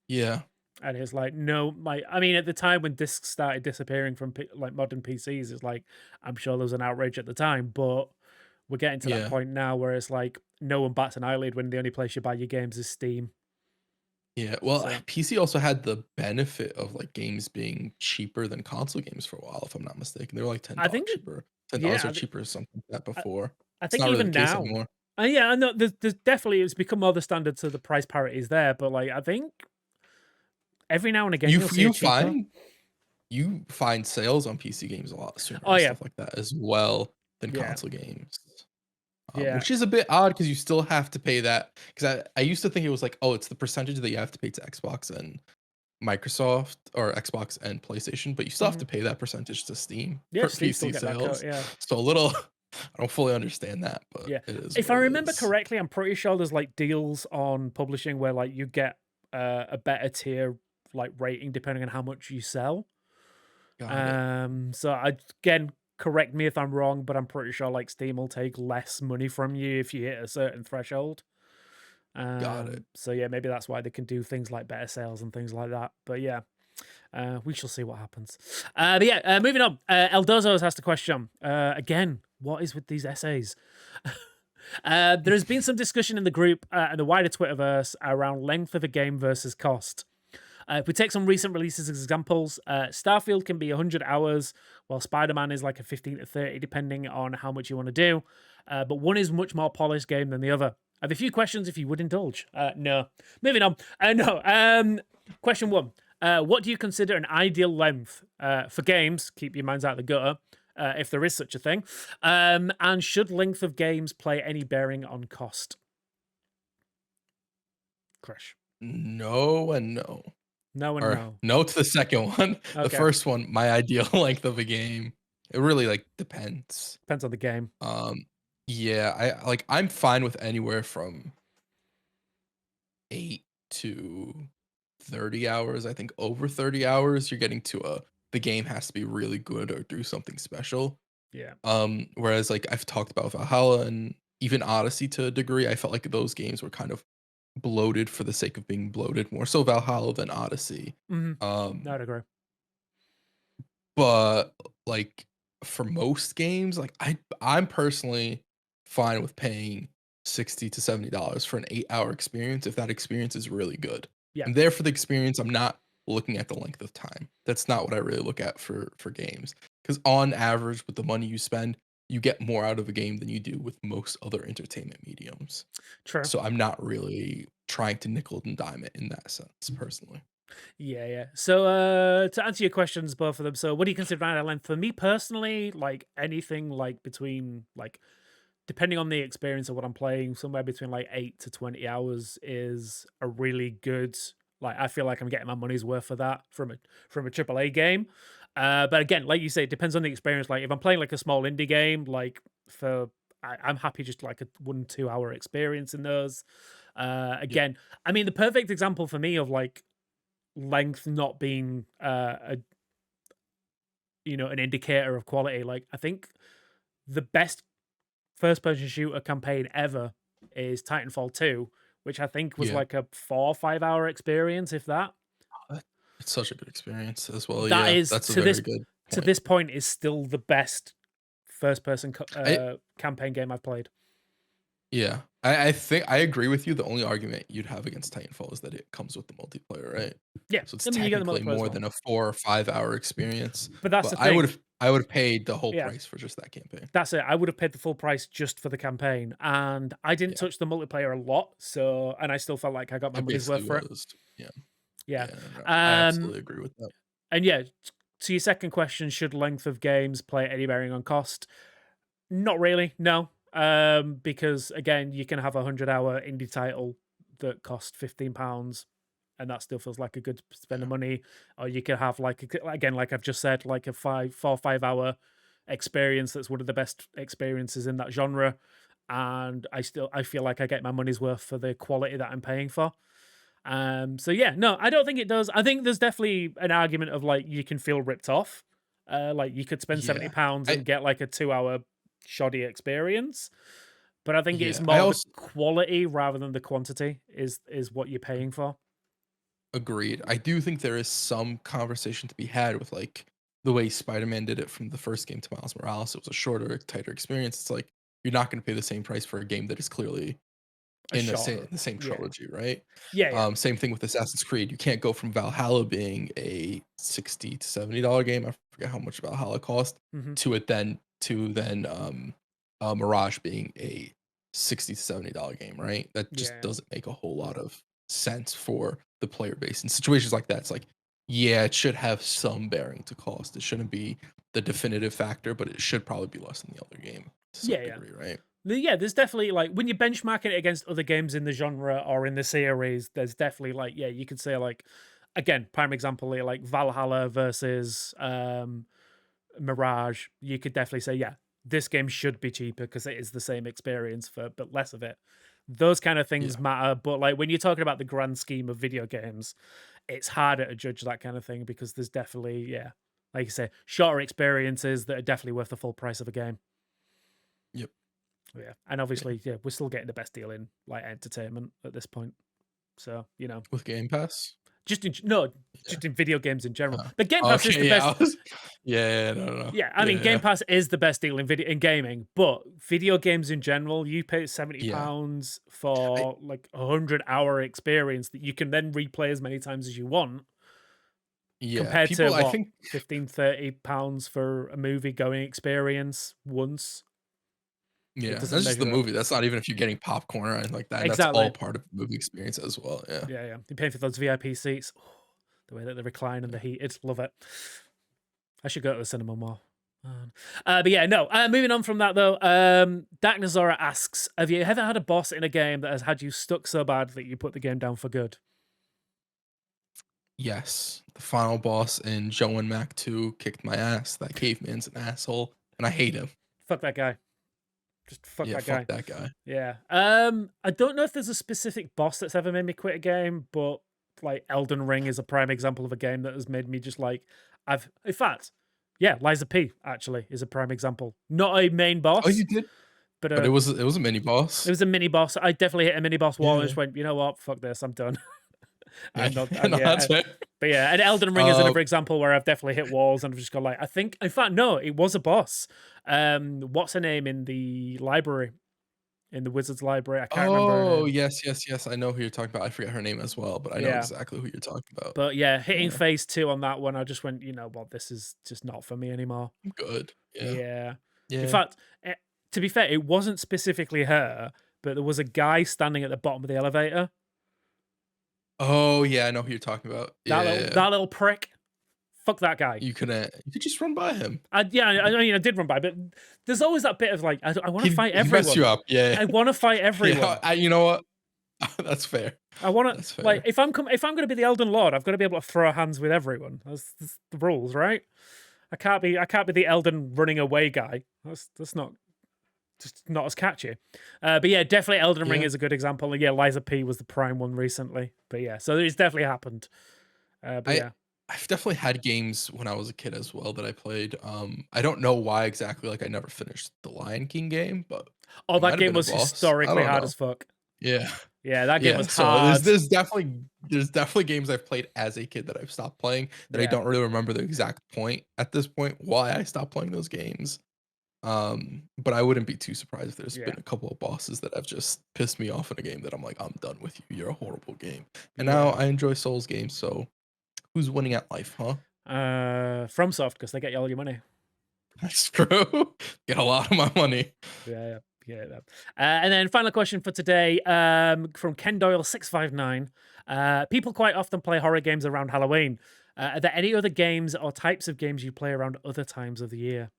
C: Yeah.
B: And it's like, no, like, I mean, at the time when discs started disappearing from like modern PCs, it's like, I'm sure there was an outrage at the time, but we're getting to that point now where it's like, no one bats an eyelid when the only place you buy your games is Steam.
C: Yeah, well, PC also had the benefit of like games being cheaper than console games for a while, if I'm not mistaken. They were like $10 cheaper. $10 or cheaper or something like that before.
B: I think even now. Yeah, I know there's definitely, it's become more the standard, so the price parity is there, but like I think every now and again
C: you find sales on PC games a lot sooner stuff like that as well than console games. Which is a bit odd because you still have to pay that. Because I used to think it was like, oh, it's the percentage that you have to pay to Xbox and Microsoft or Xbox and PlayStation, but you still have to pay that percentage to Steam for PC sales. So a little, I don't fully understand that, but it is.
B: If I remember correctly, I'm pretty sure there's like deals on publishing where like you get a better tier like rating depending on how much you sell. So again, correct me if I'm wrong, but I'm pretty sure like Steam will take less money from you if you hit a certain threshold.
C: Got it.
B: So yeah, maybe that's why they can do things like better sales and things like that. But yeah, we shall see what happens. But yeah, moving on. Eldozo's asked a question. Again, what is with these essays? There has been some discussion in the group and the wider Twitterverse around length of a game versus cost. If we take some recent releases as examples, Starfield can be 100 hours, while Spider-Man is like a 15 to 30, depending on how much you want to do. But one is much more polished game than the other. I have a few questions if you would indulge. No. Moving on. No. Question 1. What do you consider an ideal length for games? Keep your minds out of the gutter, if there is such a thing. And should length of games play any bearing on cost? Kresh.
C: No and no.
B: No and no.
C: No to the second one. Okay. The first one, my ideal length of a game. It really like depends.
B: Depends on the game.
C: Yeah, I'm fine with anywhere from 8 to 30 hours. I think over 30 hours, you're getting to the game has to be really good or do something special.
B: Yeah.
C: Whereas like I've talked about Valhalla and even Odyssey to a degree, I felt like those games were kind of bloated for the sake of being bloated, more so Valhalla than Odyssey.
B: I'd agree.
C: But like for most games, like I'm personally fine with paying $60 to $70 for an 8-hour experience if that experience is really good.
B: Yeah.
C: I'm there for the experience. I'm not looking at the length of time. That's not what I really look at for games. Because on average, with the money you spend, you get more out of a game than you do with most other entertainment mediums.
B: True.
C: So I'm not really trying to nickel and dime it in that sense, personally.
B: Yeah. So to answer your questions, both of them. So what do you consider an hour length? For me personally, like anything like between like depending on the experience of what I'm playing, somewhere between like 8 to 20 hours is a really good. Like I feel like I'm getting my money's worth for that from a AAA game. But again, like you say, it depends on the experience. Like if I'm playing like a small indie game, like I'm happy just like a 1-2 hour experience in those. Again, I mean the perfect example for me of like length not being an indicator of quality. Like I think the best first person shooter campaign ever is Titanfall 2, which I think was like a 4 or 5 hour experience, if that.
C: It's such a good experience as well.
B: That is
C: That's a
B: to
C: very
B: this
C: good
B: to
C: point.
B: this point is still the best first person
C: I
B: campaign game I've played.
C: Yeah, I think I agree with you. The only argument you'd have against Titanfall is that it comes with the multiplayer, right?
B: Yeah,
C: So it's
B: I mean you get the
C: technically
B: multiplayer as
C: more
B: well.
C: than a 4 or 5 hour experience.
B: But that's
C: But
B: the thing.
C: I would have paid the whole
B: Yeah.
C: price for just that campaign.
B: That's it. I would have paid the full price just for the campaign, and I didn't
C: Yeah.
B: touch the multiplayer a lot. So, and I still felt like I got my
C: I
B: money's worth
C: basically
B: for it.
C: was. Yeah.
B: Yeah.
C: No, I absolutely agree with that.
B: And yeah, to your second question, should length of games play any bearing on cost? Not really, no. Because again, you can have a 100-hour indie title that costs £15, and that still feels like a good spend of money. Or you could have like again, like I've just said, like a 4 or 5 hour experience that's one of the best experiences in that genre, and I feel like I get my money's worth for the quality that I'm paying for. So yeah, no, I don't think it does. I think there's definitely an argument of like you can feel ripped off. Like you could spend
C: Yeah.
B: £70 and get like a 2-hour shoddy experience. But I think it's
C: Yeah,
B: more the quality rather than the quantity is what you're paying for.
C: Agreed. I do think there is some conversation to be had with like the way Spider-Man did it from the first game to Miles Morales. It was a shorter, tighter experience. It's like you're not going to pay the same price for a game that is clearly in the same trilogy, right?
B: Yeah.
C: Same thing with Assassin's Creed. You can't go from Valhalla being a $60 to $70 game. I forget how much Valhalla cost to then Mirage being a $60 to $70 game, right? That just doesn't make a whole lot of sense for the player base. In situations like that, it's like, yeah, it should have some bearing to cost. It shouldn't be the definitive factor, but it should probably be less than the other game to some degree, right?
B: Yeah, there's definitely like when you're benchmarking it against other games in the genre or in the series, there's definitely like, yeah, you could say like, again, prime example here, like Valhalla versus Mirage. You could definitely say, yeah, this game should be cheaper because it is the same experience but less of it. Those kind of things matter, but like when you're talking about the grand scheme of video games, it's harder to judge that kind of thing because there's definitely, like you say, shorter experiences that are definitely worth the full price of a game.
C: Yep.
B: Yeah, and obviously, we're still getting the best deal in like entertainment at this point. So
C: with Game Pass,
B: just in video games in general. But Game Pass is the best.
C: No.
B: Yeah, I mean, Game Pass is the best deal in gaming, but video games in general, you pay £70 for like a 100-hour experience that you can then replay as many times as you want.
C: Yeah,
B: compared
C: people,
B: to
C: I think
B: £15-30 for a movie going experience once.
C: Yeah, that's just the movie. That's not even if you're getting popcorn or anything like that. Exactly. That's all part of the movie experience as well. Yeah.
B: Yeah. You're paying for those VIP seats. Oh, the way that they recline and the heated. Love it. I should go to the cinema more. But yeah, no. Moving on from that though, Darknazora asks, have you ever had a boss in a game that has had you stuck so bad that you put the game down for good?
C: Yes. The final boss in Joe and Mac 2 kicked my ass. That caveman's an asshole, and I hate him.
B: Fuck that guy. Just fuck
C: Yeah,
B: that guy.
C: fuck that guy.
B: Yeah. I don't know if there's a specific boss that's ever made me quit a game, but like Elden Ring is a prime example of a game that has made me just like in fact, yeah, Liza P actually is a prime example. Not a main boss.
C: Oh, you did?
B: But
C: it was a mini boss.
B: It was a mini boss. I definitely hit a mini boss wall and
C: Yeah.
B: just went, you know what, fuck this, I'm done.
C: Yeah.
B: I'm not.
C: No, that's fair.
B: But yeah, and Elden Ring is another example where I've definitely hit walls and I've just gone like, I think, in fact, no, it was a boss. What's her name in the library? In the Wizard's library? I can't remember her
C: Oh,
B: name.
C: yes. I know who you're talking about. I forget her name as well, but I know exactly who you're talking about.
B: But yeah, hitting phase 2 on that one, I just went, you know what, this is just not for me anymore.
C: I'm good. Yeah.
B: In fact, to be fair, it wasn't specifically her, but there was a guy standing at the bottom of the elevator.
C: Oh yeah, I know who you're talking about.
B: That little prick. Fuck that guy.
C: You could just run by him.
B: I did run by, but there's always that bit of like, I want to fight everyone.
C: He messed you up. Yeah.
B: I want to fight everyone.
C: Yeah, you know what? That's fair.
B: I want to like if I'm going to be the Elden Lord, I've got to be able to throw hands with everyone. That's the rules, right? I can't be the Elden running away guy. That's not as catchy. But yeah, definitely Elden Ring is a good example. And yeah, Liza P was the prime one recently. But yeah, so it's definitely happened. But
C: I've definitely had games when I was a kid as well that I played. I don't know why exactly. Like I never finished the Lion King game, but
B: that game was historically hard as fuck.
C: Yeah,
B: that game was hard.
C: There's definitely games I've played as a kid that I've stopped playing that I don't really remember the exact point at this point why I stopped playing those games. But I wouldn't be too surprised if there's been a couple of bosses that have just pissed me off in a game that I'm like, I'm done with you. You're a horrible game. And now I enjoy Souls games, so who's winning at life, huh?
B: FromSoft, because they get you all your money.
C: That's true. Get a lot of my money.
B: Yeah. And then final question for today, from Ken Doyle 659. People quite often play horror games around Halloween. Are there any other games or types of games you play around other times of the year?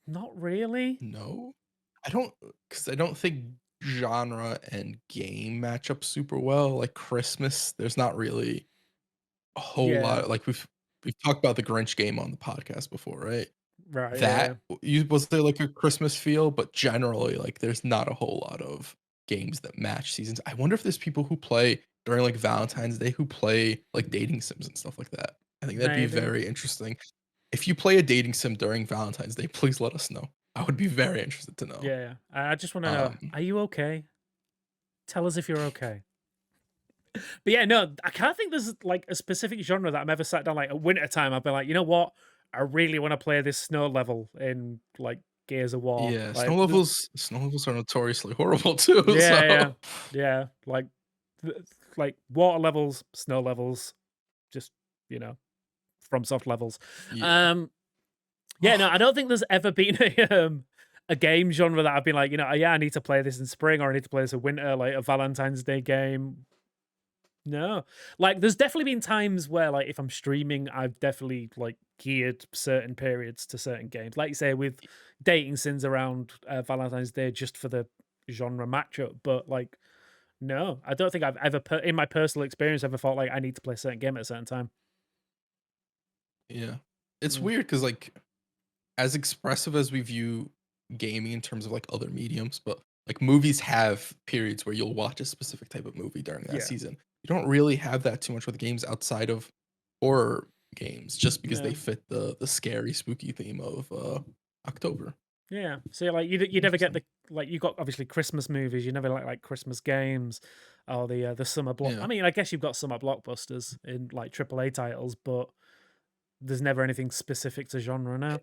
B: Not really.
C: No, I don't think genre and game match up super well. Like Christmas, there's not really a whole lot. Like we've talked about the Grinch game on the podcast before, right?
B: Right.
C: Was there like a Christmas feel, but generally like there's not a whole lot of games that match seasons. I wonder if there's people who play during like Valentine's Day who play like dating sims and stuff like that. I think that'd be very interesting. If you play a dating sim during Valentine's Day, please let us know. I would be very interested to know.
B: Yeah. I just want to know, are you okay? Tell us if you're okay. But yeah, no, I can't think there's like a specific genre that I've ever sat down like at winter time. I've been like, you know what? I really want to play this snow level in like Gears of War.
C: Yeah,
B: like,
C: snow levels are notoriously horrible too.
B: Yeah. Like water levels, snow levels, just FromSoft levels. No, I don't think there's ever been a game genre that I've been like, I need to play this in spring or I need to play this in winter, like a Valentine's Day game. No, like there's definitely been times where like if I'm streaming, I've definitely like geared certain periods to certain games. Like you say with dating sims around Valentine's Day just for the genre matchup. But like, no, I don't think I've ever in my personal experience ever felt like I need to play a certain game at a certain time.
C: Yeah, it's weird because like as expressive as we view gaming in terms of like other mediums, but like movies have periods where you'll watch a specific type of movie during that season. You don't really have that too much with games outside of horror games, just because they fit the scary, spooky theme of October.
B: Yeah, so like you never get you got obviously Christmas movies. You never like Christmas games or the summer block. I mean, I guess you've got summer blockbusters in like AAA titles, but there's never anything specific to genre now.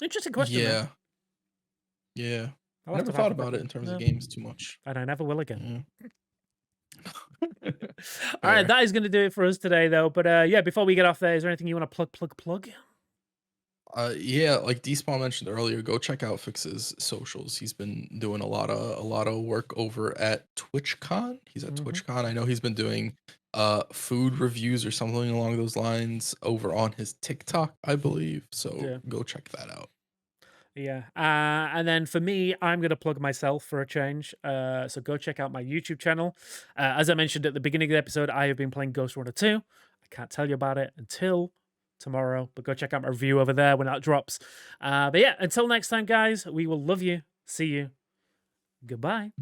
B: Interesting question.
C: Yeah. I never thought about it in terms of games too much,
B: and I never will again. All right, that is going to do it for us today, though. But before we get off there, is there anything you want to plug?
C: Like Despawn mentioned earlier, go check out Fix's socials. He's been doing a lot of work over at TwitchCon. He's at TwitchCon. I know he's been doing food reviews or something along those lines over on his TikTok, I believe. So go check that out.
B: Yeah. And then for me, I'm going to plug myself for a change. So go check out my YouTube channel. As I mentioned at the beginning of the episode, I have been playing Ghost Runner 2. I can't tell you about it until tomorrow, but go check out my review over there when that drops. But yeah, until next time, guys, we will love you. See you. Goodbye.